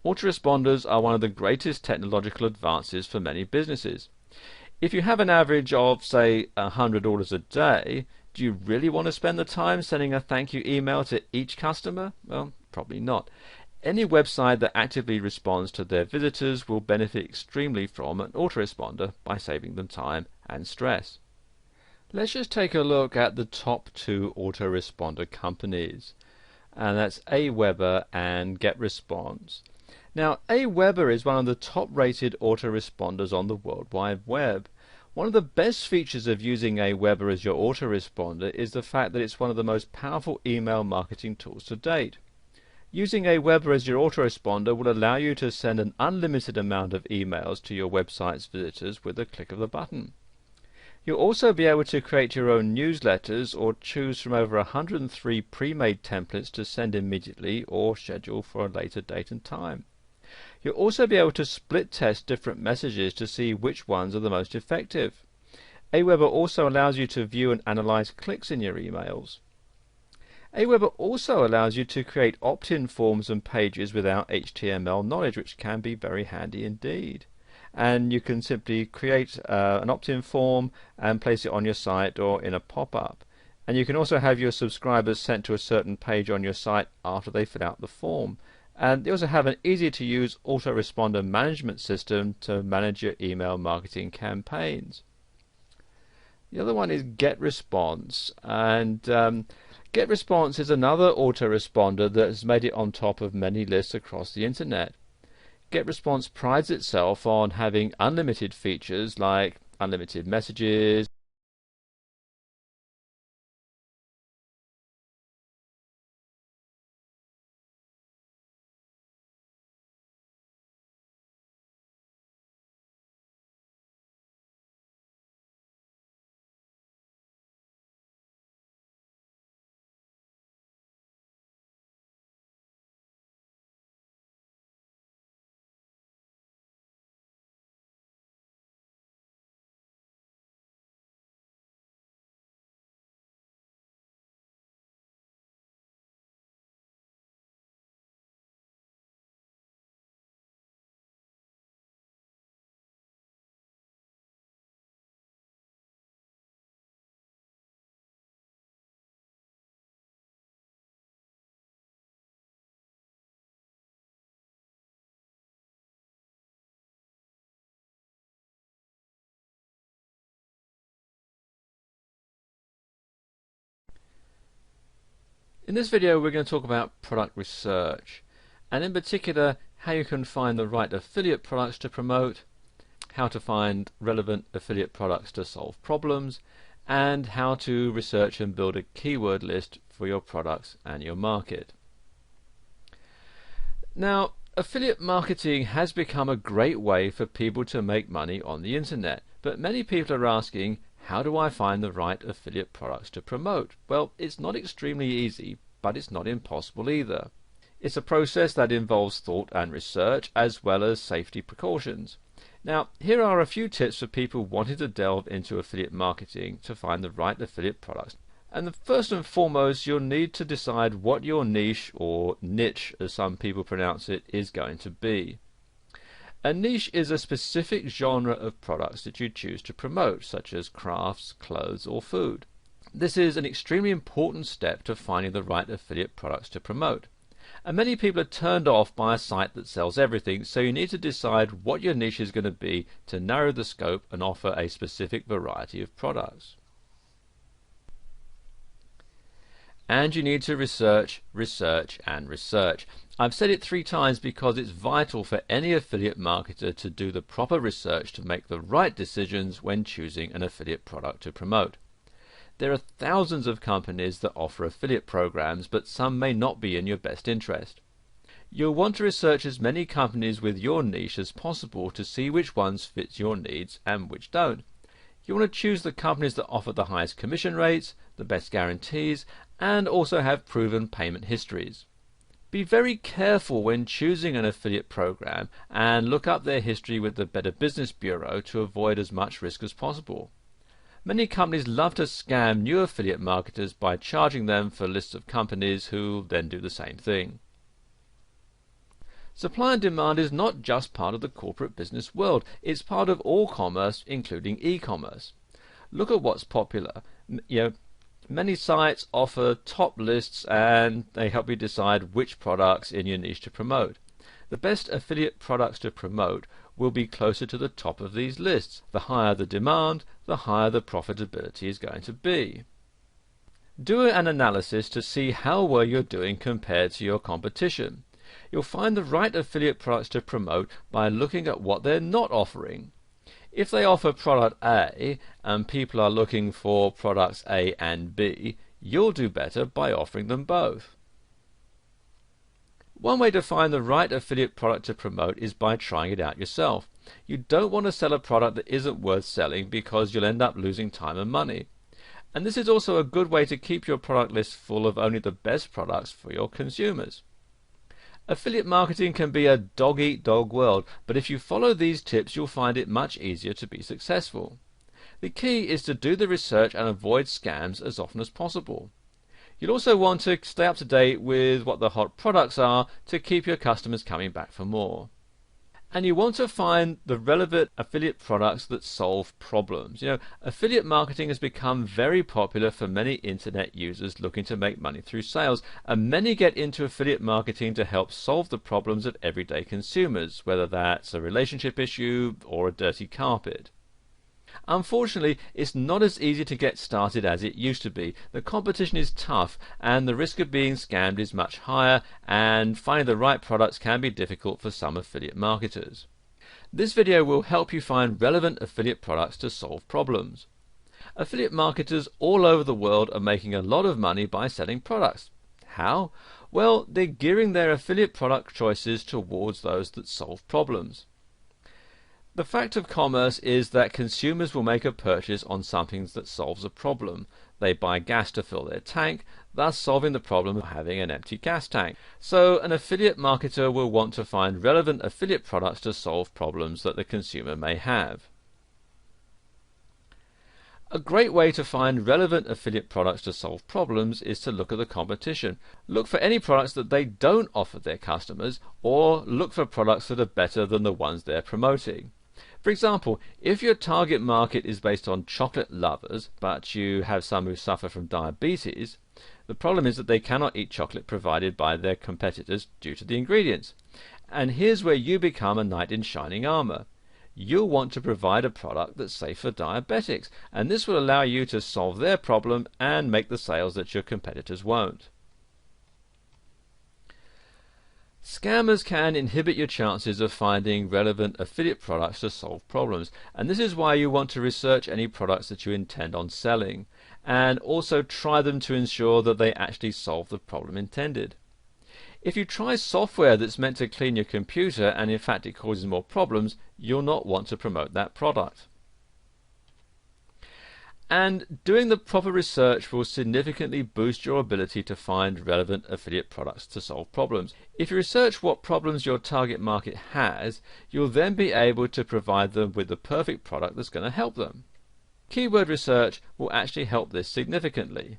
Autoresponders are one of the greatest technological advances for many businesses. If you have an average of, say, 100 orders a day, do you really want to spend the time sending a thank you email to each customer? Well, probably not. Any website that actively responds to their visitors will benefit extremely from an autoresponder by saving them time and stress. Let's just take a look at the top two autoresponder companies, and that's Aweber and GetResponse. Now, Aweber is one of the top-rated autoresponders on the World Wide Web. One of the best features of using Aweber as your autoresponder is the fact that it's one of the most powerful email marketing tools to date. Using Aweber as your autoresponder will allow you to send an unlimited amount of emails to your website's visitors with a click of a button. You'll also be able to create your own newsletters or choose from over 103 pre-made templates to send immediately or schedule for a later date and time. You'll also be able to split test different messages to see which ones are the most effective. Aweber also allows you to view and analyze clicks in your emails. Aweber also allows you to create opt-in forms and pages without HTML knowledge, which can be very handy indeed. And you can simply create an opt-in form and place it on your site or in a pop-up. And you can also have your subscribers sent to a certain page on your site after they fill out the form. And they also have an easy-to-use autoresponder management system to manage your email marketing campaigns. The other one is GetResponse, and GetResponse is another autoresponder that has made it on top of many lists across the internet. GetResponse prides itself on having unlimited features like unlimited messages, In this video we're going to talk about product research, and in particular how you can find the right affiliate products to promote, how to find relevant affiliate products to solve problems, and how to research and build a keyword list for your products and your market. Now, affiliate marketing has become a great way for people to make money on the internet, but many people are asking, how do I find the right affiliate products to promote? Well, it's not extremely easy, but it's not impossible either. It's a process that involves thought and research as well as safety precautions. Now, here are a few tips for people wanting to delve into affiliate marketing to find the right affiliate products. And first and foremost, you'll need to decide what your niche, or niche as some people pronounce it, is going to be. A niche is a specific genre of products that you choose to promote, such as crafts, clothes, or food. This is an extremely important step to finding the right affiliate products to promote. And many people are turned off by a site that sells everything, so you need to decide what your niche is going to be to narrow the scope and offer a specific variety of products. And you need to research, research, and research. I've said it 3 times because it's vital for any affiliate marketer to do the proper research to make the right decisions when choosing an affiliate product to promote. There are thousands of companies that offer affiliate programs, but some may not be in your best interest. You'll want to research as many companies with your niche as possible to see which ones fit your needs and which don't. You want to choose the companies that offer the highest commission rates, the best guarantees, and also have proven payment histories. Be very careful when choosing an affiliate program and look up their history with the Better Business Bureau to avoid as much risk as possible. Many companies love to scam new affiliate marketers by charging them for lists of companies who then do the same thing. Supply and demand is not just part of the corporate business world, it's part of all commerce, including e-commerce. Look at what's popular. Many sites offer top lists and they help you decide which products in your niche to promote. The best affiliate products to promote will be closer to the top of these lists. The higher the demand, the higher the profitability is going to be. Do an analysis to see how well you're doing compared to your competition. You'll find the right affiliate products to promote by looking at what they're not offering. If they offer product A and people are looking for products A and B, you'll do better by offering them both. One way to find the right affiliate product to promote is by trying it out yourself. You don't want to sell a product that isn't worth selling because you'll end up losing time and money. And this is also a good way to keep your product list full of only the best products for your consumers. Affiliate marketing can be a dog-eat-dog world, but if you follow these tips you'll find it much easier to be successful. The key is to do the research and avoid scams as often as possible. You'll also want to stay up to date with what the hot products are to keep your customers coming back for more. And you want to find the relevant affiliate products that solve problems. Affiliate marketing has become very popular for many internet users looking to make money through sales, and many get into affiliate marketing to help solve the problems of everyday consumers, whether that's a relationship issue or a dirty carpet. Unfortunately, it's not as easy to get started as it used to be. The competition is tough and the risk of being scammed is much higher, and finding the right products can be difficult for some affiliate marketers. This video will help you find relevant affiliate products to solve problems. Affiliate marketers all over the world are making a lot of money by selling products. How? Well, they're gearing their affiliate product choices towards those that solve problems. The fact of commerce is that consumers will make a purchase on something that solves a problem. They buy gas to fill their tank, thus solving the problem of having an empty gas tank. So an affiliate marketer will want to find relevant affiliate products to solve problems that the consumer may have. A great way to find relevant affiliate products to solve problems is to look at the competition. Look for any products that they don't offer their customers, or look for products that are better than the ones they're promoting. For example, if your target market is based on chocolate lovers, but you have some who suffer from diabetes, the problem is that they cannot eat chocolate provided by their competitors due to the ingredients. And here's where you become a knight in shining armor. You'll want to provide a product that's safe for diabetics, and this will allow you to solve their problem and make the sales that your competitors won't. Scammers can inhibit your chances of finding relevant affiliate products to solve problems, and this is why you want to research any products that you intend on selling, and also try them to ensure that they actually solve the problem intended. If you try software that's meant to clean your computer and in fact it causes more problems, you'll not want to promote that product. And doing the proper research will significantly boost your ability to find relevant affiliate products to solve problems. If you research what problems your target market has, you'll then be able to provide them with the perfect product that's going to help them. Keyword research will actually help this significantly.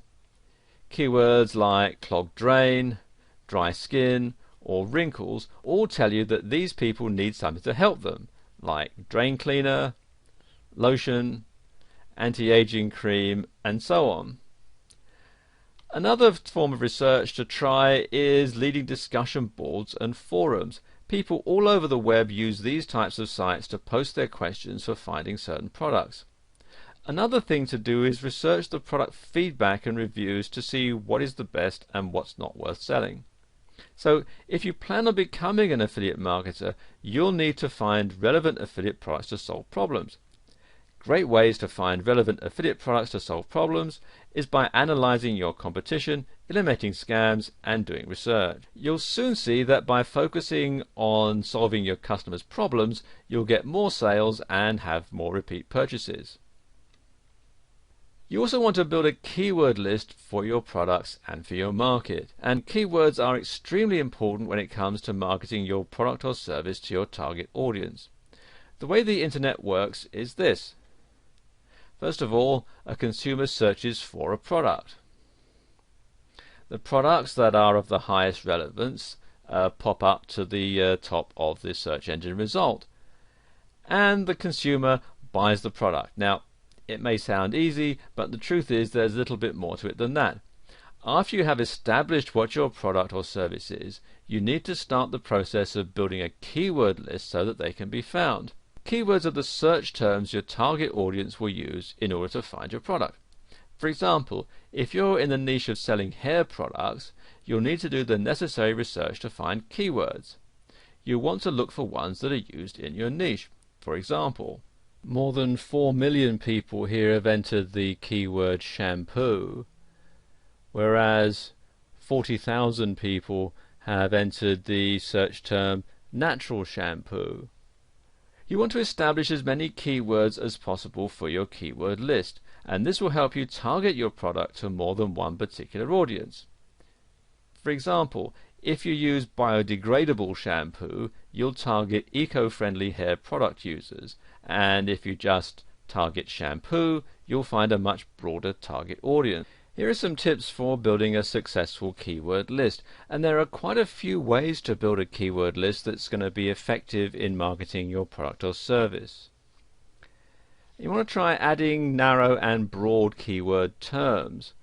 Keywords like clogged drain, dry skin, or wrinkles all tell you that these people need something to help them, like drain cleaner, lotion, anti-aging cream, and so on. Another form of research to try is leading discussion boards and forums. People all over the web use these types of sites to post their questions for finding certain products. Another thing to do is research the product feedback and reviews to see what is the best and what's not worth selling. So if you plan on becoming an affiliate marketer, you'll need to find relevant affiliate products to solve problems. Great ways to find relevant affiliate products to solve problems is by analyzing your competition, eliminating scams, and doing research. You'll soon see that by focusing on solving your customers' problems, you'll get more sales and have more repeat purchases. You also want to build a keyword list for your products and for your market. And keywords are extremely important when it comes to marketing your product or service to your target audience. The way the internet works is this. First of all, a consumer searches for a product. The products that are of the highest relevance pop up to the top of the search engine result. And the consumer buys the product. Now, it may sound easy, but the truth is there's a little bit more to it than that. After you have established what your product or service is, you need to start the process of building a keyword list so that they can be found. Keywords are the search terms your target audience will use in order to find your product. For example, if you're in the niche of selling hair products, you'll need to do the necessary research to find keywords. You'll want to look for ones that are used in your niche. For example, more than 4 million people here have entered the keyword shampoo, whereas 40,000 people have entered the search term natural shampoo. You want to establish as many keywords as possible for your keyword list, and this will help you target your product to more than one particular audience. For example, if you use biodegradable shampoo, you'll target eco-friendly hair product users, and if you just target shampoo, you'll find a much broader target audience. Here are some tips for building a successful keyword list, and there are quite a few ways to build a keyword list that's going to be effective in marketing your product or service. You want to try adding narrow and broad keyword terms.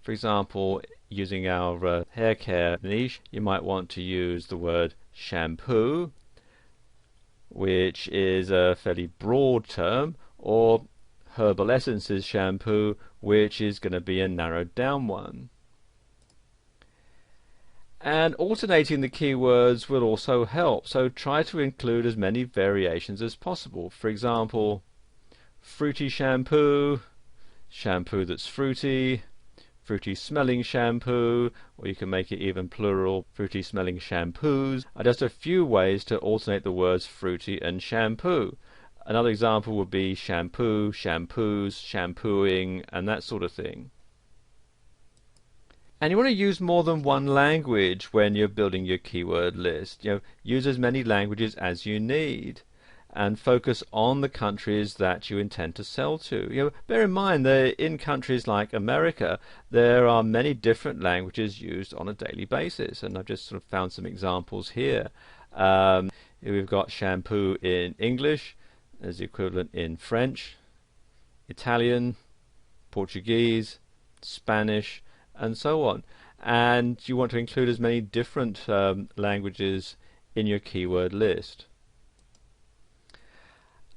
For example, using our hair care niche, you might want to use the word shampoo, which is a fairly broad term, or herbal essences shampoo, which is going to be a narrowed down one. And alternating the keywords will also help, so try to include as many variations as possible. For example, fruity shampoo, shampoo that's fruity, fruity smelling shampoo, or you can make it even plural, fruity smelling shampoos, are just a few ways to alternate the words fruity and shampoo. Another example would be shampoo, shampoos, shampooing, and that sort of thing. And you want to use more than one language when you're building your keyword list. Use as many languages as you need, and focus on the countries that you intend to sell to. Bear in mind that in countries like America, there are many different languages used on a daily basis, and I've just sort of found some examples here. We've got shampoo in English, as the equivalent in French, Italian, Portuguese, Spanish, and so on. And you want to include as many different languages in your keyword list.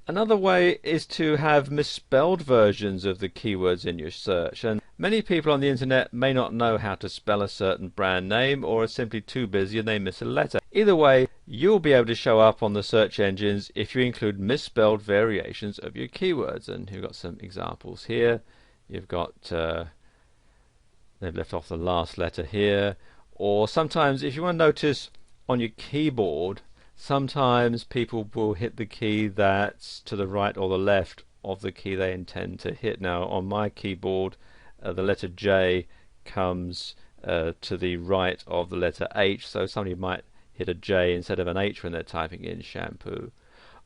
Another way is to have misspelled versions of the keywords in your search, and many people on the internet may not know how to spell a certain brand name or are simply too busy and they miss a letter. Either way, you'll be able to show up on the search engines if you include misspelled variations of your keywords, and you've got some examples here. You've got they've left off the last letter here, or sometimes if you want to notice on your keyboard, sometimes people will hit the key that's to the right or the left of the key they intend to hit. Now on my keyboard, the letter J comes to the right of the letter H, so somebody might hit a J instead of an H when they're typing in shampoo.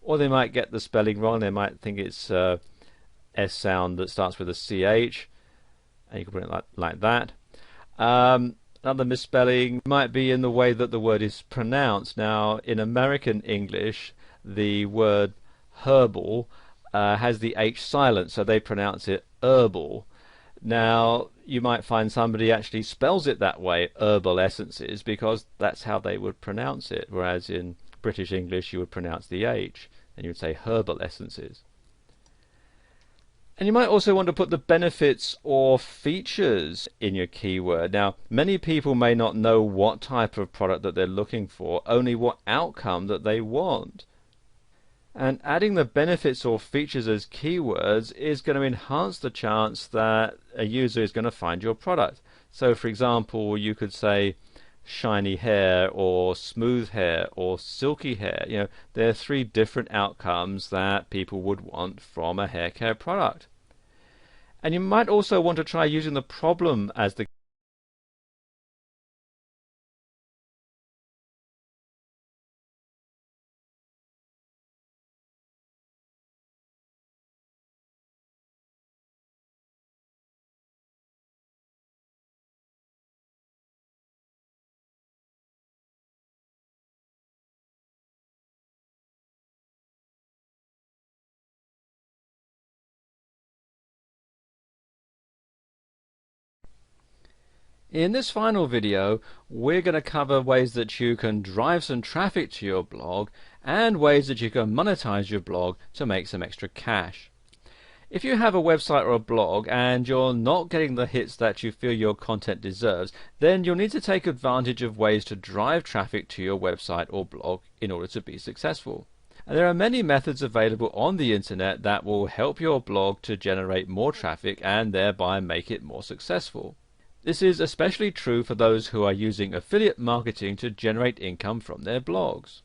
Or they might get the spelling wrong. They might think it's S sound that starts with a CH, and you can put it like that. Another misspelling might be in the way that the word is pronounced. Now, in American English, the word herbal has the H silent, so they pronounce it herbal. Now, you might find somebody actually spells it that way, herbal essences, because that's how they would pronounce it, whereas in British English you would pronounce the H, and you would say herbal essences. And you might also want to put the benefits or features in your keyword. Now, many people may not know what type of product that they're looking for, only what outcome that they want. And adding the benefits or features as keywords is going to enhance the chance that a user is going to find your product. So, for example, you could say shiny hair or smooth hair or silky hair. You know, there are 3 different outcomes that people would want from a hair care product. And you might also want to try using the problem as the In this final video, we're going to cover ways that you can drive some traffic to your blog and ways that you can monetize your blog to make some extra cash. If you have a website or a blog and you're not getting the hits that you feel your content deserves, then you'll need to take advantage of ways to drive traffic to your website or blog in order to be successful. And there are many methods available on the internet that will help your blog to generate more traffic and thereby make it more successful. This is especially true for those who are using affiliate marketing to generate income from their blogs.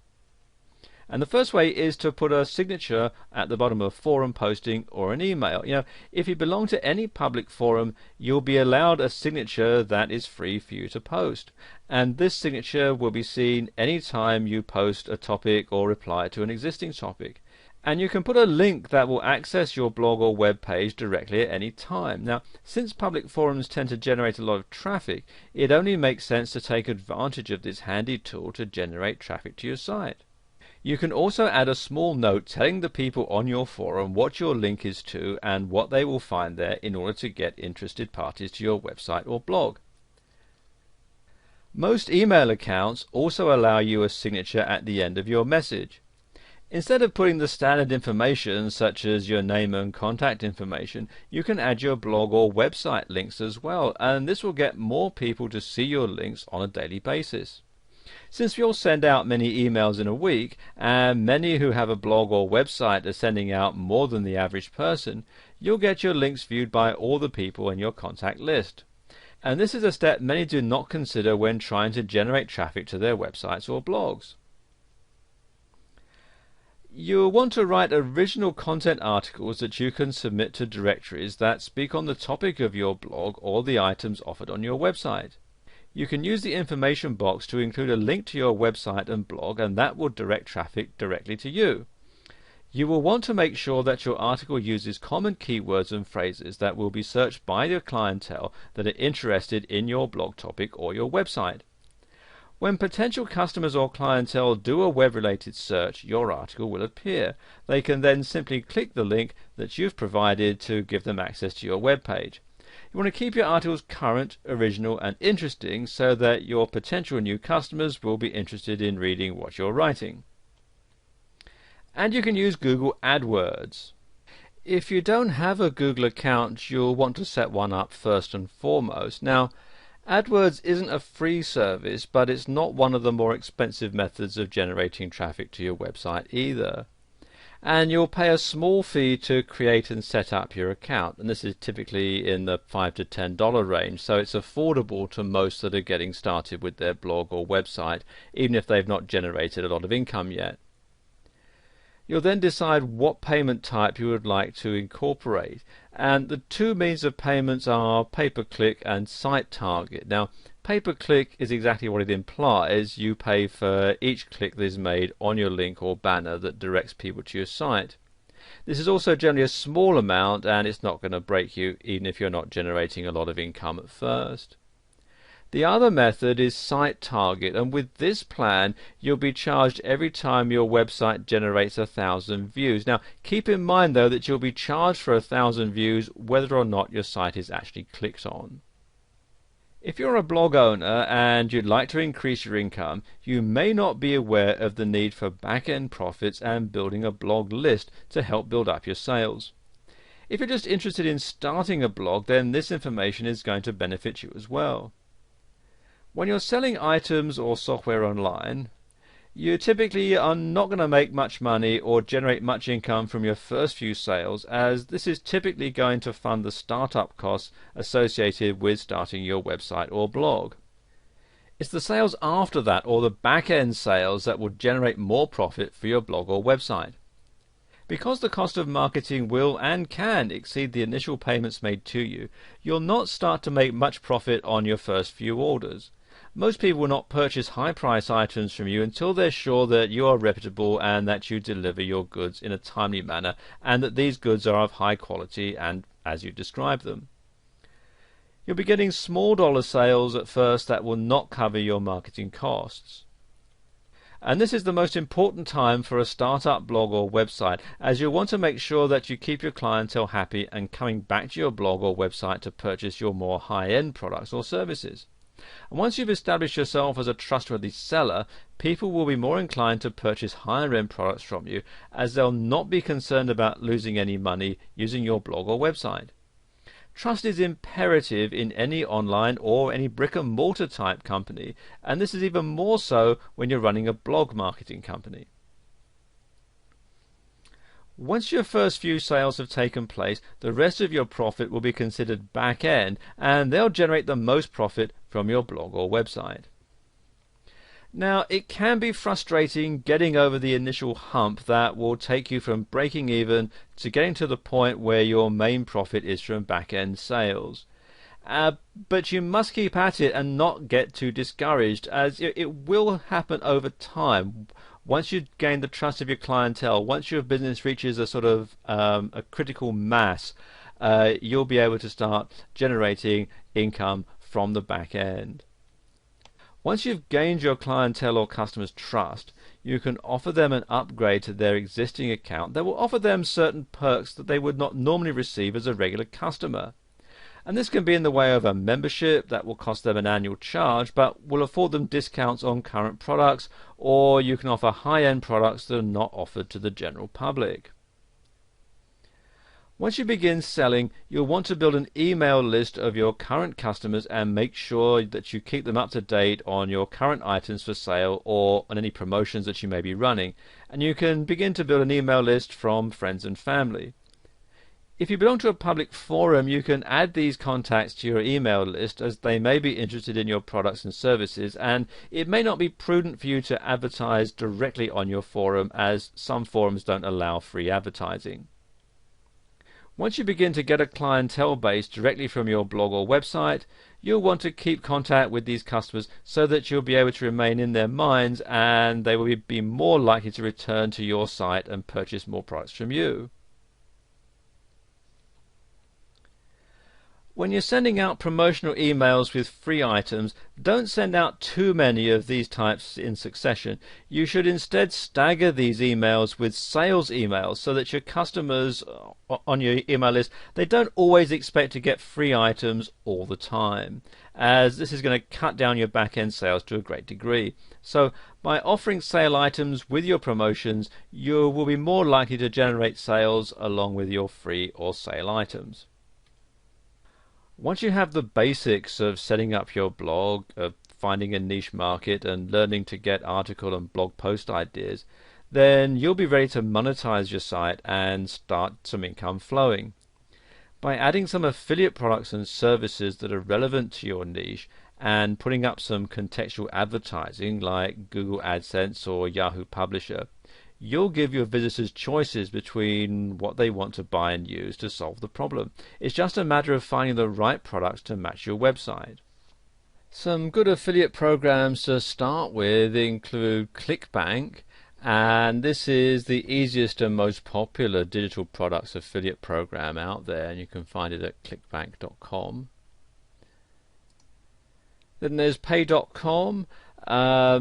And the first way is to put a signature at the bottom of a forum posting or an email. You know, if you belong to any public forum, you'll be allowed a signature that is free for you to post. And this signature will be seen anytime you post a topic or reply to an existing topic. And you can put a link that will access your blog or web page directly at any time. Now, since public forums tend to generate a lot of traffic, it only makes sense to take advantage of this handy tool to generate traffic to your site. You can also add a small note telling the people on your forum what your link is to and what they will find there in order to get interested parties to your website or blog. Most email accounts also allow you a signature at the end of your message. Instead of putting the standard information such as your name and contact information, you can add your blog or website links as well, and this will get more people to see your links on a daily basis. Since you'll send out many emails in a week, and many who have a blog or website are sending out more than the average person, you'll get your links viewed by all the people in your contact list. And this is a step many do not consider when trying to generate traffic to their websites or blogs. You'll want to write original content articles that you can submit to directories that speak on the topic of your blog or the items offered on your website. You can use the information box to include a link to your website and blog, and that will direct traffic directly to you. You will want to make sure that your article uses common keywords and phrases that will be searched by your clientele that are interested in your blog topic or your website. When potential customers or clientele do a web-related search, your article will appear. They can then simply click the link that you've provided to give them access to your web page. You want to keep your articles current, original and interesting so that your potential new customers will be interested in reading what you're writing. And you can use Google AdWords. If you don't have a Google account, you'll want to set one up first and foremost. Now, AdWords isn't a free service, but it's not one of the more expensive methods of generating traffic to your website either. And you'll pay a small fee to create and set up your account, and this is typically in the $5 to $10 range, so it's affordable to most that are getting started with their blog or website, even if they've not generated a lot of income yet. You'll then decide what payment type you would like to incorporate, and the two means of payments are pay-per-click and site target. Now, pay-per-click is exactly what it implies. You pay for each click that is made on your link or banner that directs people to your site. This is also generally a small amount, and it's not going to break you even if you're not generating a lot of income at first. The other method is site target, and with this plan you'll be charged every time your website generates 1,000 views. Now keep in mind though that you'll be charged for 1,000 views whether or not your site is actually clicked on. If you're a blog owner and you'd like to increase your income, you may not be aware of the need for back-end profits and building a blog list to help build up your sales. If you're just interested in starting a blog, then this information is going to benefit you as well. When you're selling items or software online, you typically are not going to make much money or generate much income from your first few sales, as this is typically going to fund the startup costs associated with starting your website or blog. It's the sales after that, or the back-end sales, that will generate more profit for your blog or website. Because the cost of marketing will and can exceed the initial payments made to you, you'll not start to make much profit on your first few orders. Most people will not purchase high-price items from you until they're sure that you are reputable and that you deliver your goods in a timely manner and that these goods are of high quality and as you describe them. You'll be getting small dollar sales at first that will not cover your marketing costs. And this is the most important time for a startup blog or website, as you'll want to make sure that you keep your clientele happy and coming back to your blog or website to purchase your more high-end products or services. And once you've established yourself as a trustworthy seller, people will be more inclined to purchase higher-end products from you, as they'll not be concerned about losing any money using your blog or website. Trust is imperative in any online or any brick-and-mortar type company, and this is even more so when you're running a blog marketing company. Once your first few sales have taken place, the rest of your profit will be considered back-end, and they'll generate the most profit from your blog or website. Now, it can be frustrating getting over the initial hump that will take you from breaking even to getting to the point where your main profit is from back-end sales. But you must keep at it and not get too discouraged, as it will happen over time. Once you gain the trust of your clientele, once your business reaches a sort of a critical mass, you'll be able to start generating income from the back end. Once you've gained your clientele or customers' trust, you can offer them an upgrade to their existing account that will offer them certain perks that they would not normally receive as a regular customer. And this can be in the way of a membership that will cost them an annual charge but will afford them discounts on current products, or you can offer high-end products that are not offered to the general public. Once you begin selling, you'll want to build an email list of your current customers and make sure that you keep them up to date on your current items for sale or on any promotions that you may be running. And you can begin to build an email list from friends and family. If you belong to a public forum, you can add these contacts to your email list, as they may be interested in your products and services, and it may not be prudent for you to advertise directly on your forum, as some forums don't allow free advertising. Once you begin to get a clientele base directly from your blog or website, you'll want to keep contact with these customers so that you'll be able to remain in their minds, and they will be more likely to return to your site and purchase more products from you. When you're sending out promotional emails with free items, don't send out too many of these types in succession. You should instead stagger these emails with sales emails so that your customers on your email list, they don't always expect to get free items all the time, as this is going to cut down your back-end sales to a great degree. So by offering sale items with your promotions, you will be more likely to generate sales along with your free or sale items. Once you have the basics of setting up your blog, of finding a niche market and learning to get article and blog post ideas, then you'll be ready to monetize your site and start some income flowing. By adding some affiliate products and services that are relevant to your niche and putting up some contextual advertising like Google AdSense or Yahoo Publisher, you'll give your visitors choices between what they want to buy and use to solve the problem. It's just a matter of finding the right products to match your website. Some good affiliate programs to start with include ClickBank, and this is the easiest and most popular digital products affiliate program out there, and you can find it at clickbank.com. Then there's pay.com,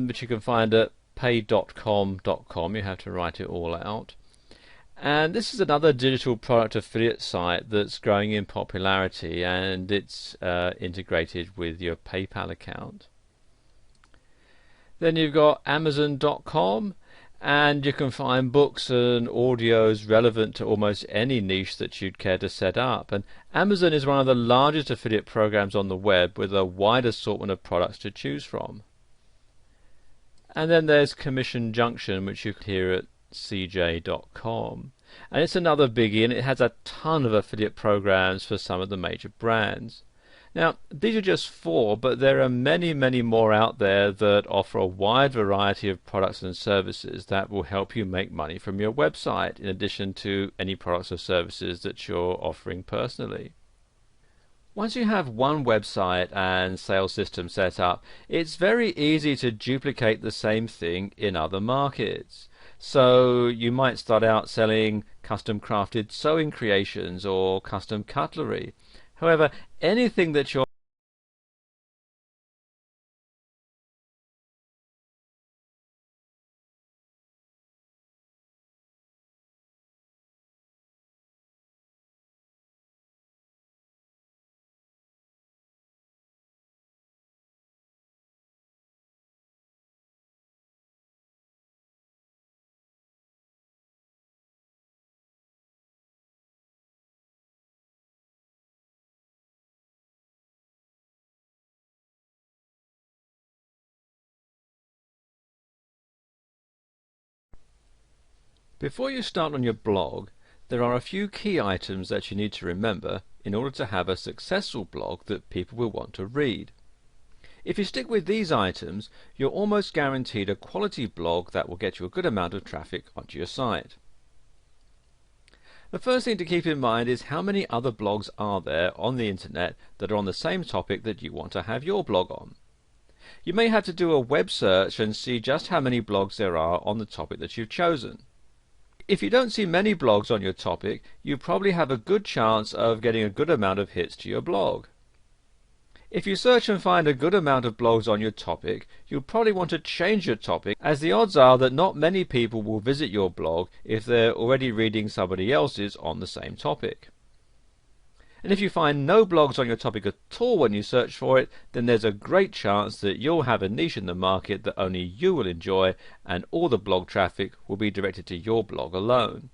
which you can find at pay.com.com. You have to write it all out. And this is another digital product affiliate site that's growing in popularity, and it's integrated with your PayPal account. Then you've got Amazon.com, and you can find books and audios relevant to almost any niche that you'd care to set up. And Amazon is one of the largest affiliate programs on the web with a wide assortment of products to choose from. And then there's Commission Junction, which you can hear at cj.com. And it's another biggie, and it has a ton of affiliate programs for some of the major brands. Now, these are just 4, but there are many, many more out there that offer a wide variety of products and services that will help you make money from your website, in addition to any products or services that you're offering personally. Once you have one website and sales system set up, it's very easy to duplicate the same thing in other markets. So you might start out selling custom crafted sewing creations or custom cutlery. However, anything that you're Before you start on your blog, there are a few key items that you need to remember in order to have a successful blog that people will want to read. If you stick with these items, you're almost guaranteed a quality blog that will get you a good amount of traffic onto your site. The first thing to keep in mind is how many other blogs are there on the internet that are on the same topic that you want to have your blog on. You may have to do a web search and see just how many blogs there are on the topic that you've chosen. If you don't see many blogs on your topic, you probably have a good chance of getting a good amount of hits to your blog. If you search and find a good amount of blogs on your topic, you'll probably want to change your topic, as the odds are that not many people will visit your blog if they're already reading somebody else's on the same topic. And if you find no blogs on your topic at all when you search for it, then there's a great chance that you'll have a niche in the market that only you will enjoy, and all the blog traffic will be directed to your blog alone.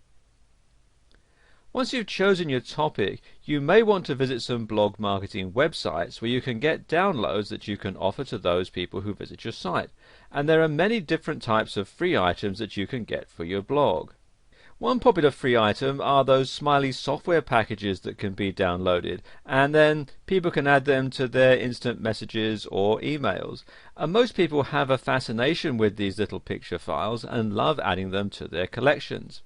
Once you've chosen your topic, you may want to visit some blog marketing websites where you can get downloads that you can offer to those people who visit your site. And there are many different types of free items that you can get for your blog. One popular free item are those smiley software packages that can be downloaded, and then people can add them to their instant messages or emails. And most people have a fascination with these little picture files and love adding them to their collections.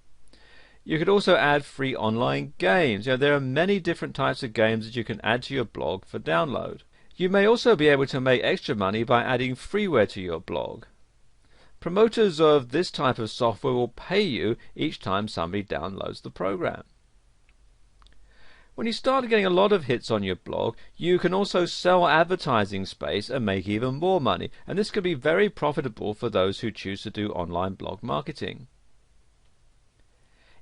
You could also add free online games. There are many different types of games that you can add to your blog for download. You may also be able to make extra money by adding freeware to your blog. Promoters of this type of software will pay you each time somebody downloads the program. When you start getting a lot of hits on your blog, you can also sell advertising space and make even more money, and this can be very profitable for those who choose to do online blog marketing.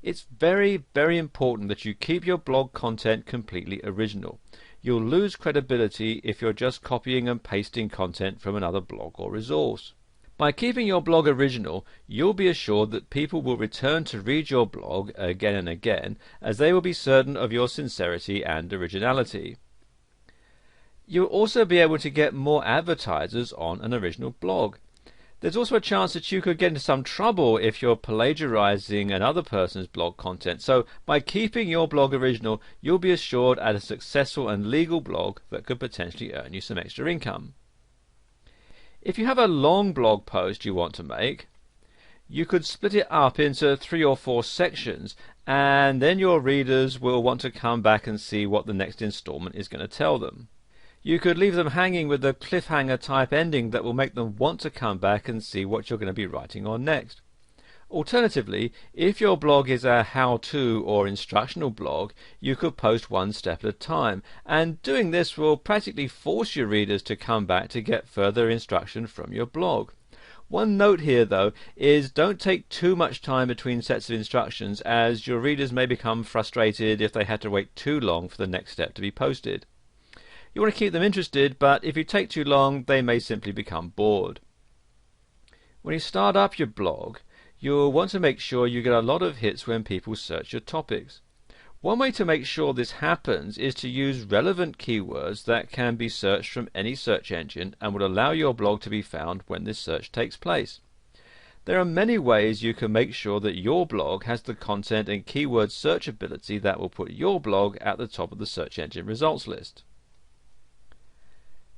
It's very, very important that you keep your blog content completely original. You'll lose credibility if you're just copying and pasting content from another blog or resource. By keeping your blog original, you'll be assured that people will return to read your blog again and again, as they will be certain of your sincerity and originality. You'll also be able to get more advertisers on an original blog. There's also a chance that you could get into some trouble if you're plagiarizing another person's blog content. So by keeping your blog original, you'll be assured at a successful and legal blog that could potentially earn you some extra income. If you have a long blog post you want to make, you could split it up into 3 or 4 sections, and then your readers will want to come back and see what the next installment is going to tell them. You could leave them hanging with a cliffhanger type ending that will make them want to come back and see what you're going to be writing on next. Alternatively, if your blog is a how-to or instructional blog, you could post one step at a time, and doing this will practically force your readers to come back to get further instruction from your blog. One note here though is don't take too much time between sets of instructions, as your readers may become frustrated if they had to wait too long for the next step to be posted. You want to keep them interested, but if you take too long, they may simply become bored. When you start up your blog, you'll want to make sure you get a lot of hits when people search your topics. One way to make sure this happens is to use relevant keywords that can be searched from any search engine and will allow your blog to be found when this search takes place. There are many ways you can make sure that your blog has the content and keyword searchability that will put your blog at the top of the search engine results list.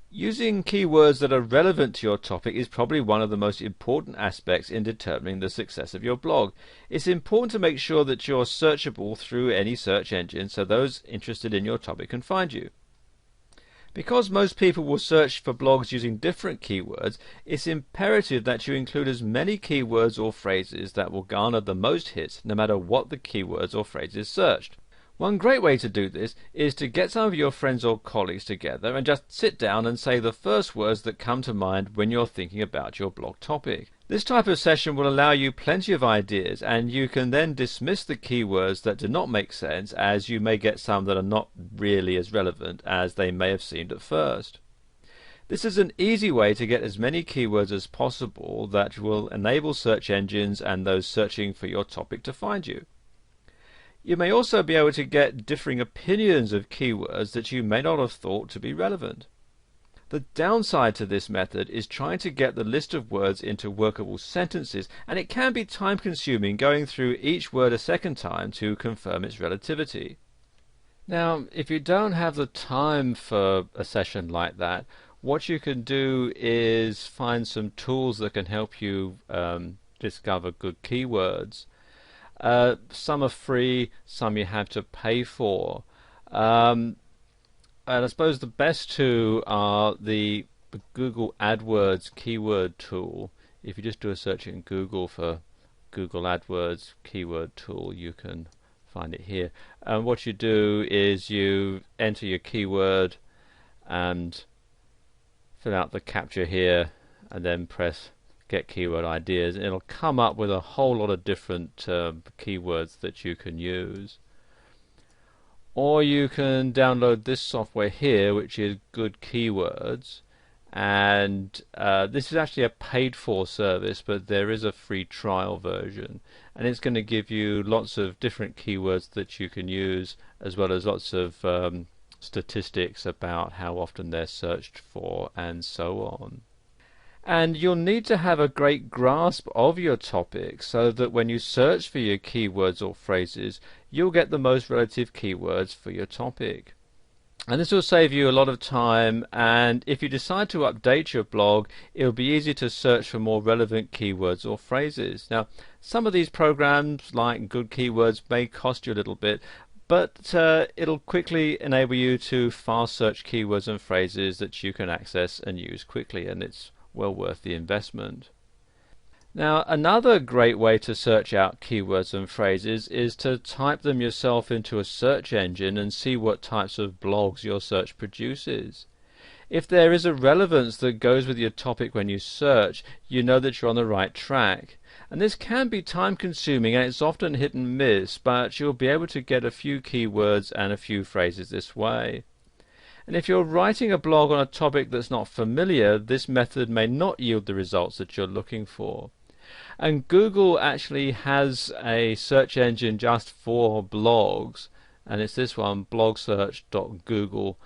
Using keywords that are relevant to your topic is probably one of the most important aspects in determining the success of your blog. It's important to make sure that you're searchable through any search engine so those interested in your topic can find you. Because most people will search for blogs using different keywords, it's imperative that you include as many keywords or phrases that will garner the most hits no matter what the keywords or phrases searched. One great way to do this is to get some of your friends or colleagues together and just sit down and say the first words that come to mind when you're thinking about your blog topic. This type of session will allow you plenty of ideas, and you can then dismiss the keywords that do not make sense, as you may get some that are not really as relevant as they may have seemed at first. This is an easy way to get as many keywords as possible that will enable search engines and those searching for your topic to find you. You may also be able to get differing opinions of keywords that you may not have thought to be relevant. The downside to this method is trying to get the list of words into workable sentences, and it can be time consuming going through each word a second time to confirm its relativity. Now, if you don't have the time for a session like that, what you can do is find some tools that can help you discover good keywords. Some are free, some you have to pay for. And I suppose the best two are the Google AdWords keyword tool. If you just do a search in Google for Google AdWords keyword tool, you can find it here. And what you do is you enter your keyword and fill out the captcha here, and then press Get Keyword Ideas, and it'll come up with a whole lot of different keywords that you can use. Or you can download this software here, which is Good Keywords, and this is actually a paid for service, but there is a free trial version, and it's going to give you lots of different keywords that you can use, as well as lots of statistics about how often they're searched for and so on. And you'll need to have a great grasp of your topic so that when you search for your keywords or phrases, you'll get the most relative keywords for your topic. And this will save you a lot of time, and if you decide to update your blog, it'll be easy to search for more relevant keywords or phrases. Now, some of these programs, like Good Keywords, may cost you a little bit, but it'll quickly enable you to fast search keywords and phrases that you can access and use quickly, and it's well worth the investment. Now, another great way to search out keywords and phrases is to type them yourself into a search engine and see what types of blogs your search produces. If there is a relevance that goes with your topic when you search, you know that you're on the right track. And this can be time consuming and it's often hit and miss, but you'll be able to get a few keywords and a few phrases this way. And if you're writing a blog on a topic that's not familiar, this method may not yield the results that you're looking for. And Google actually has a search engine just for blogs, and it's this one, blogsearch.google,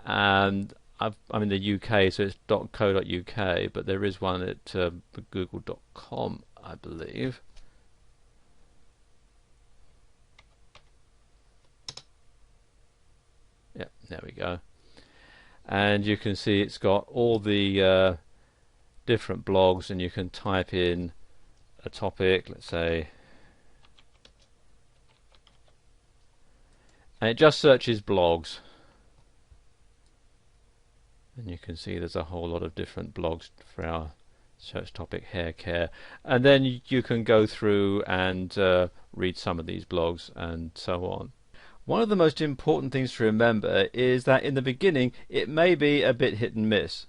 and I'm in the UK, so it's .co.uk, but there is one at google.com, I believe. Yep, there we go. And you can see it's got all the different blogs, and you can type in a topic, let's say, and it just searches blogs, and you can see there's a whole lot of different blogs for our search topic, hair care, and then you can go through and read some of these blogs and so on. One of the most important things to remember is that in the beginning it may be a bit hit and miss.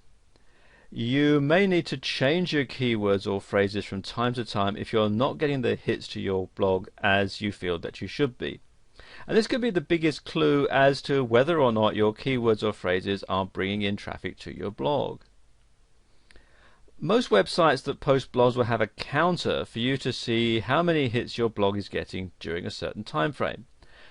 You may need to change your keywords or phrases from time to time if you're not getting the hits to your blog as you feel that you should be. And this could be the biggest clue as to whether or not your keywords or phrases are bringing in traffic to your blog. Most websites that post blogs will have a counter for you to see how many hits your blog is getting during a certain time frame.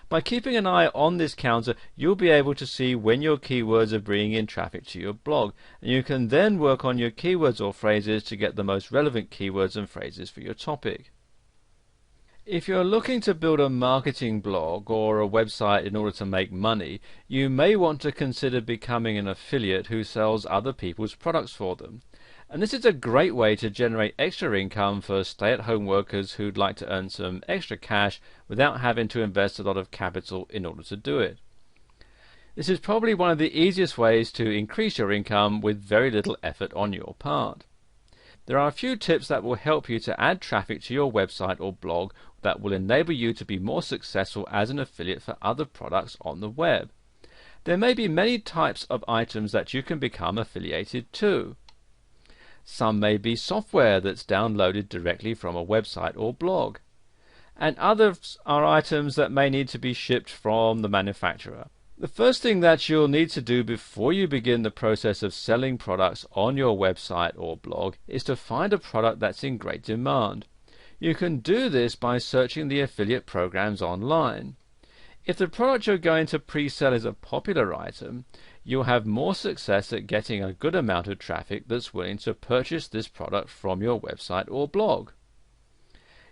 By keeping an eye on this counter, you'll be able to see when your keywords are bringing in traffic to your blog, and you can then work on your keywords or phrases to get the most relevant keywords and phrases for your topic. If you're looking to build a marketing blog or a website in order to make money, you may want to consider becoming an affiliate who sells other people's products for them. And this is a great way to generate extra income for stay-at-home workers who'd like to earn some extra cash without having to invest a lot of capital in order to do it. This is probably one of the easiest ways to increase your income with very little effort on your part. There are a few tips that will help you to add traffic to your website or blog that will enable you to be more successful as an affiliate for other products on the web. There may be many types of items that you can become affiliated to. Some may be software that's downloaded directly from a website or blog, and others are items that may need to be shipped from the manufacturer. The first thing that you'll need to do before you begin the process of selling products on your website or blog is to find a product that's in great demand. You can do this by searching the affiliate programs online. If the product you're going to pre-sell is a popular item, you'll have more success at getting a good amount of traffic that's willing to purchase this product from your website or blog.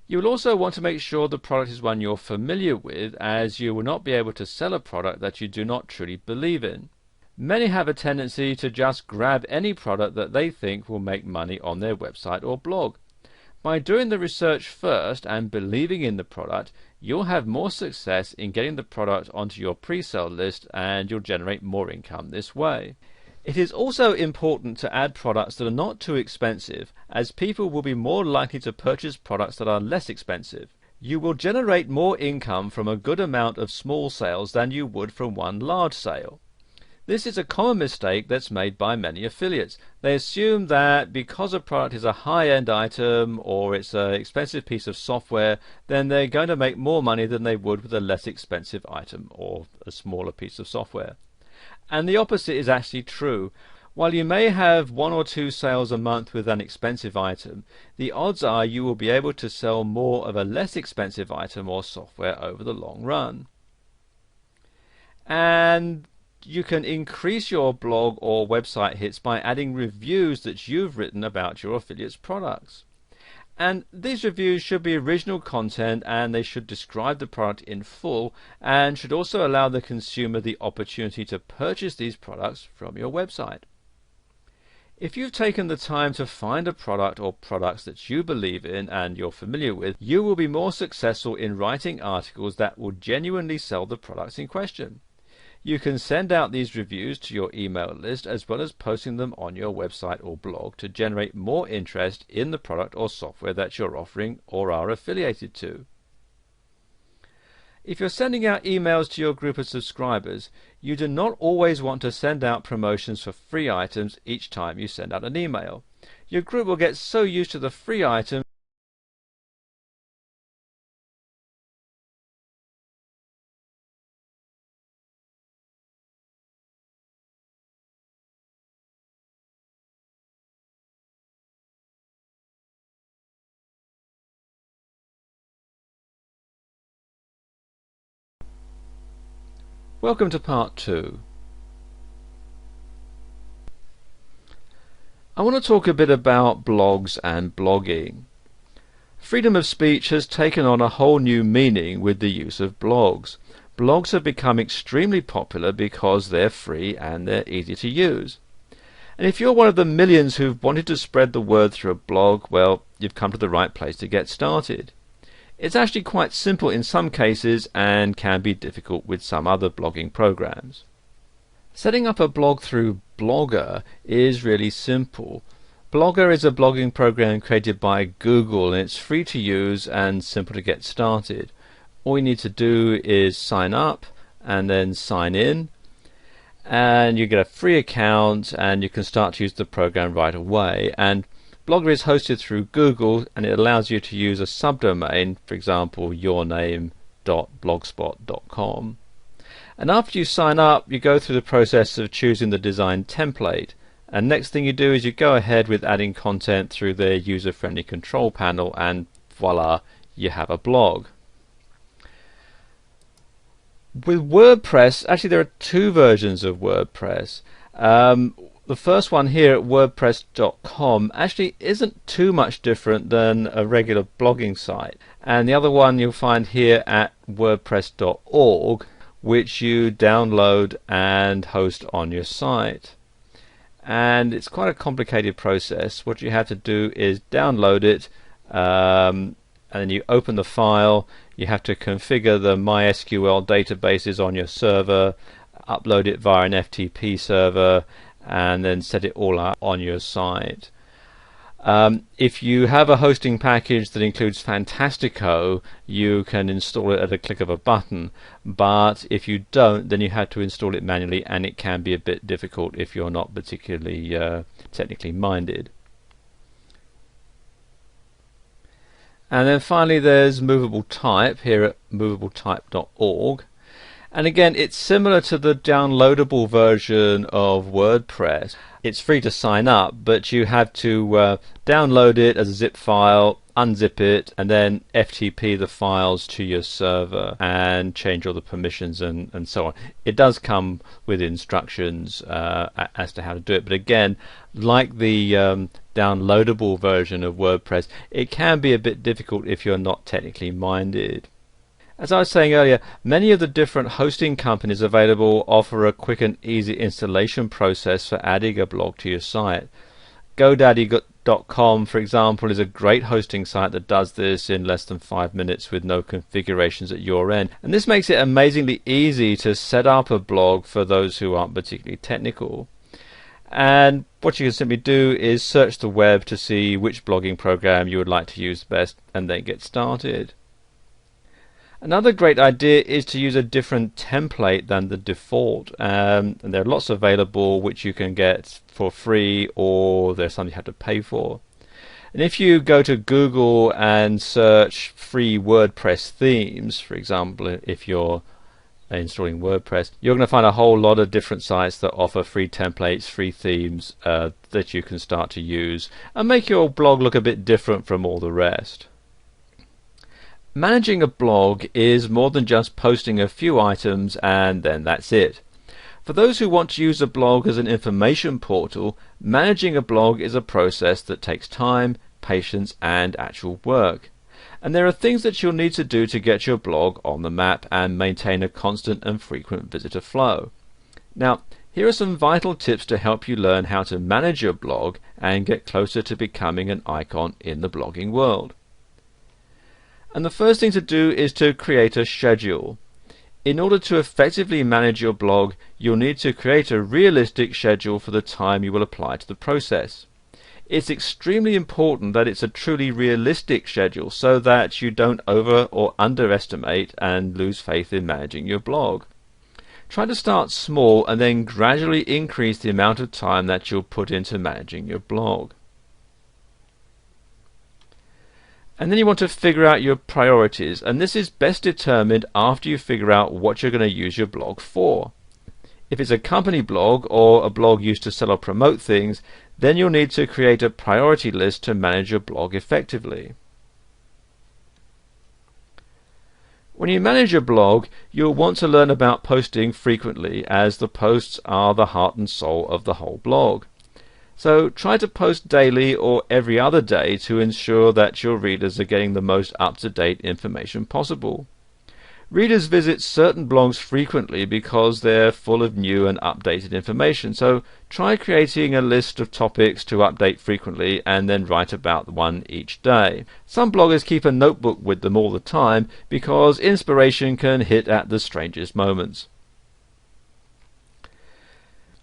You will also want to make sure the product is one you're familiar with, as you will not be able to sell a product that you do not truly believe in. Many have a tendency to just grab any product that they think will make money on their website or blog. By doing the research first and believing in the product, you'll have more success in getting the product onto your pre-sale list, and you'll generate more income this way. It is also important to add products that are not too expensive, as people will be more likely to purchase products that are less expensive. You will generate more income from a good amount of small sales than you would from one large sale. This is a common mistake that's made by many affiliates. They assume that because a product is a high-end item or it's an expensive piece of software, then they're going to make more money than they would with a less expensive item or a smaller piece of software. And the opposite is actually true. While you may have 1 or 2 sales a month with an expensive item, the odds are you will be able to sell more of a less expensive item or software over the long run. And you can increase your blog or website hits by adding reviews that you've written about your affiliate's products. And these reviews should be original content, and they should describe the product in full, and should also allow the consumer the opportunity to purchase these products from your website. If you've taken the time to find a product or products that you believe in and you're familiar with, you will be more successful in writing articles that will genuinely sell the products in question. You can send out these reviews to your email list as well as posting them on your website or blog to generate more interest in the product or software that you're offering or are affiliated to. If you're sending out emails to your group of subscribers, you do not always want to send out promotions for free items each time you send out an email. Your group will get so used to the free items. Welcome to part 2. I want to talk a bit about blogs and blogging. Freedom of speech has taken on a whole new meaning with the use of blogs. Blogs have become extremely popular because they're free and they're easy to use. And if you're one of the millions who've wanted to spread the word through a blog, well, you've come to the right place to get started. It's actually quite simple in some cases and can be difficult with some other blogging programs. Setting up a blog through Blogger is really simple. Blogger is a blogging program created by Google, and it's free to use and simple to get started. All you need to do is sign up and then sign in, and you get a free account and you can start to use the program right away. And Blogger is hosted through Google, and it allows you to use a subdomain, for example yourname.blogspot.com. And after you sign up, you go through the process of choosing the design template, and next thing you do is you go ahead with adding content through their user-friendly control panel, and voila, you have a blog. With WordPress, actually there are two versions of WordPress. The first one here at wordpress.com actually isn't too much different than a regular blogging site, and the other one you'll find here at wordpress.org, which you download and host on your site. And it's quite a complicated process. What you have to do is download it, and then you open the file. You have to configure the MySQL databases on your server, upload it via an FTP server, and then set it all up on your site. If you have a hosting package that includes Fantastico, you can install it at a click of a button, but if you don't, then you have to install it manually, and it can be a bit difficult if you're not particularly technically minded. And then finally there's Movable Type here at movabletype.org. And again, it's similar to the downloadable version of WordPress. It's free to sign up, but you have to download it as a zip file, unzip it, and then FTP the files to your server and change all the permissions and so on. It does come with instructions as to how to do it, but again, like the downloadable version of WordPress, it can be a bit difficult if you're not technically minded. As I was saying earlier, many of the different hosting companies available offer a quick and easy installation process for adding a blog to your site. GoDaddy.com, for example, is a great hosting site that does this in less than 5 minutes with no configurations at your end. And this makes it amazingly easy to set up a blog for those who aren't particularly technical. And what you can simply do is search the web to see which blogging program you would like to use best and then get started. Another great idea is to use a different template than the default, and there are lots available which you can get for free, or there's some you have to pay for. And if you go to Google and search free WordPress themes, for example, if you're installing WordPress, you're going to find a whole lot of different sites that offer free templates, free themes that you can start to use and make your blog look a bit different from all the rest. Managing a blog is more than just posting a few items and then that's it. For those who want to use a blog as an information portal, managing a blog is a process that takes time, patience and actual work. And there are things that you'll need to do to get your blog on the map and maintain a constant and frequent visitor flow. Now, here are some vital tips to help you learn how to manage your blog and get closer to becoming an icon in the blogging world. And the first thing to do is to create a schedule. In order to effectively manage your blog, you'll need to create a realistic schedule for the time you will apply to the process. It's extremely important that it's a truly realistic schedule so that you don't over or underestimate and lose faith in managing your blog. Try to start small and then gradually increase the amount of time that you'll put into managing your blog. And then you want to figure out your priorities, and this is best determined after you figure out what you're going to use your blog for. If it's a company blog or a blog used to sell or promote things, then you'll need to create a priority list to manage your blog effectively. When you manage your blog, you'll want to learn about posting frequently, as the posts are the heart and soul of the whole blog. So try to post daily or every other day to ensure that your readers are getting the most up-to-date information possible. Readers visit certain blogs frequently because they're full of new and updated information, so try creating a list of topics to update frequently and then write about one each day. Some bloggers keep a notebook with them all the time because inspiration can hit at the strangest moments.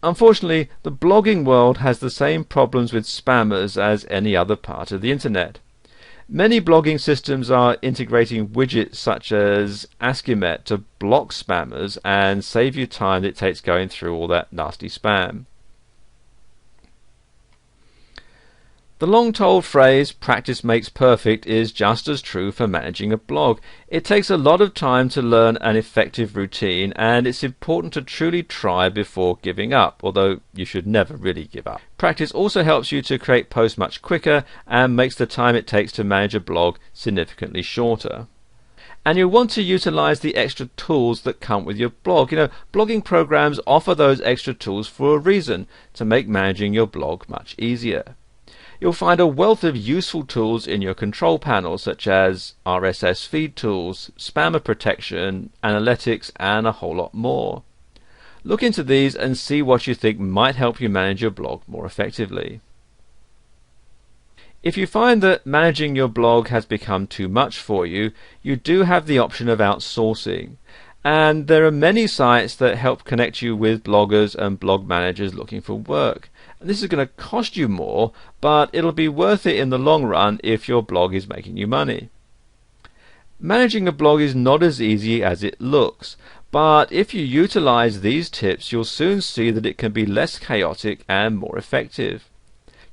Unfortunately, the blogging world has the same problems with spammers as any other part of the internet. Many blogging systems are integrating widgets such as Askimet to block spammers and save you time that it takes going through all that nasty spam. The long-told phrase, practice makes perfect, is just as true for managing a blog. It takes a lot of time to learn an effective routine, and it's important to truly try before giving up, although you should never really give up. Practice also helps you to create posts much quicker and makes the time it takes to manage a blog significantly shorter. And you'll want to utilize the extra tools that come with your blog. Blogging programs offer those extra tools for a reason, to make managing your blog much easier. You'll find a wealth of useful tools in your control panel, such as RSS feed tools, spammer protection, analytics, and a whole lot more. Look into these and see what you think might help you manage your blog more effectively. If you find that managing your blog has become too much for you, you do have the option of outsourcing. And there are many sites that help connect you with bloggers and blog managers looking for work. And this is going to cost you more, but it'll be worth it in the long run if your blog is making you money. Managing a blog is not as easy as it looks, but if you utilize these tips, you'll soon see that it can be less chaotic and more effective.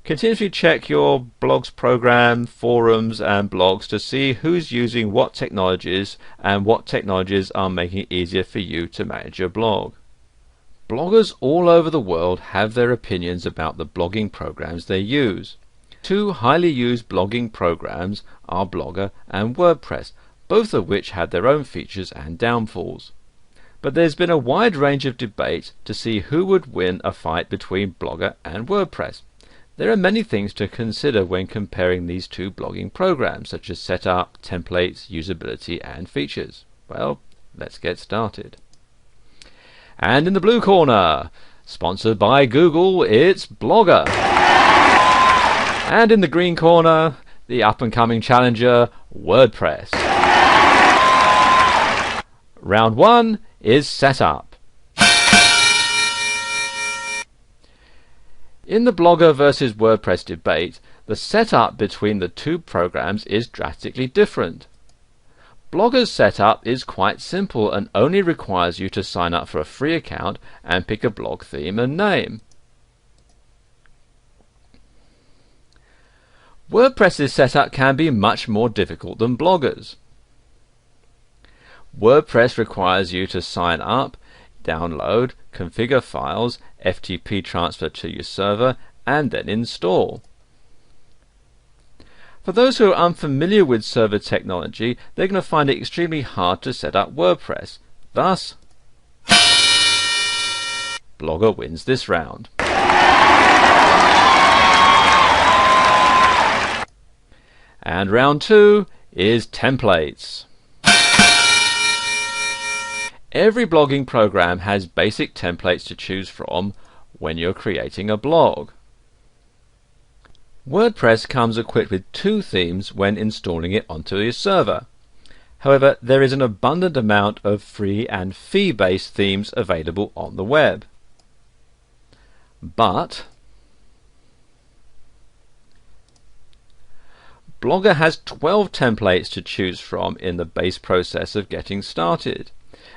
Continually check your blog's program, forums, and blogs to see who's using what technologies and what technologies are making it easier for you to manage your blog. Bloggers all over the world have their opinions about the blogging programs they use. Two highly used blogging programs are Blogger and WordPress, both of which had their own features and downfalls. But there's been a wide range of debate to see who would win a fight between Blogger and WordPress. There are many things to consider when comparing these two blogging programs, such as setup, templates, usability, and features. Well, let's get started. And in the blue corner, sponsored by Google, it's Blogger. And in the green corner, the up-and-coming challenger, WordPress. Round 1 is setup. In the Blogger versus WordPress debate, the setup between the two programs is drastically different. Blogger's setup is quite simple and only requires you to sign up for a free account and pick a blog theme and name. WordPress's setup can be much more difficult than Blogger's. WordPress requires you to sign up, download, configure files, FTP transfer to your server, and then install. For those who are unfamiliar with server technology, they're going to find it extremely hard to set up WordPress. Thus, Blogger wins this round. And round 2 is templates. Every blogging program has basic templates to choose from when you're creating a blog. WordPress comes equipped with 2 themes when installing it onto your server. However, there is an abundant amount of free and fee-based themes available on the web. But Blogger has 12 templates to choose from in the base process of getting started.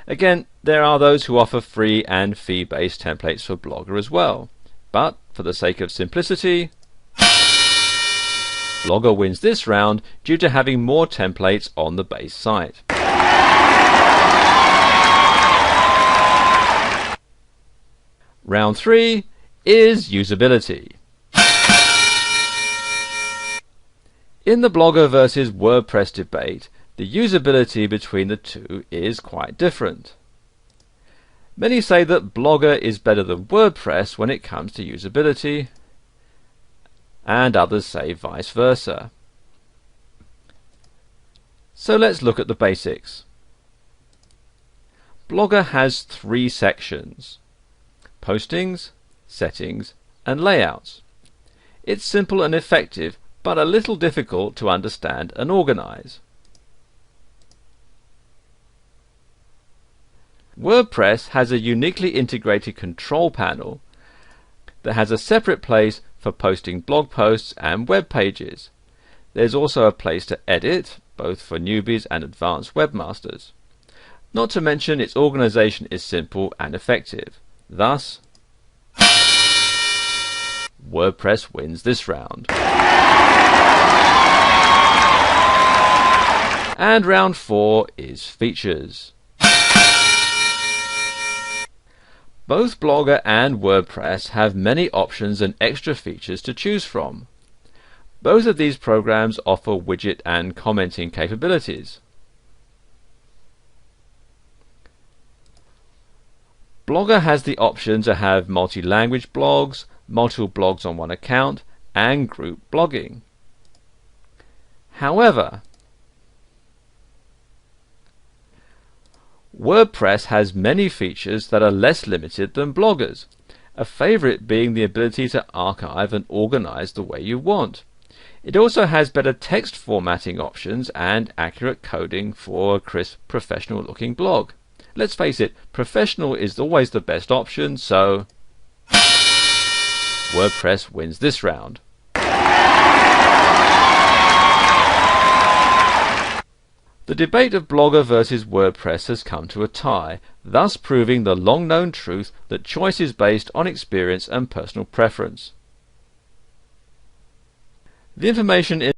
Again, there are those who offer free and fee-based templates for Blogger as well. But for the sake of simplicity, Blogger wins this round due to having more templates on the base site. Round 3 is usability. In the Blogger versus WordPress debate, the usability between the two is quite different. Many say that Blogger is better than WordPress when it comes to usability, and others say vice versa. So let's look at the basics. Blogger has 3 sections: postings, settings, and layouts. It's simple and effective, but a little difficult to understand and organize. WordPress has a uniquely integrated control panel that has a separate place for posting blog posts and web pages. There's also a place to edit, both for newbies and advanced webmasters. Not to mention its organization is simple and effective. Thus, WordPress wins this round. And round 4 is features. Both Blogger and WordPress have many options and extra features to choose from. Both of these programs offer widget and commenting capabilities. Blogger has the option to have multi-language blogs, multiple blogs on one account, and group blogging. However, WordPress has many features that are less limited than Blogger's, a favorite being the ability to archive and organize the way you want. It also has better text formatting options and accurate coding for a crisp, professional-looking blog. Let's face it, professional is always the best option, so WordPress wins this round. The debate of Blogger versus WordPress has come to a tie, thus proving the long-known truth that choice is based on experience and personal preference. The information in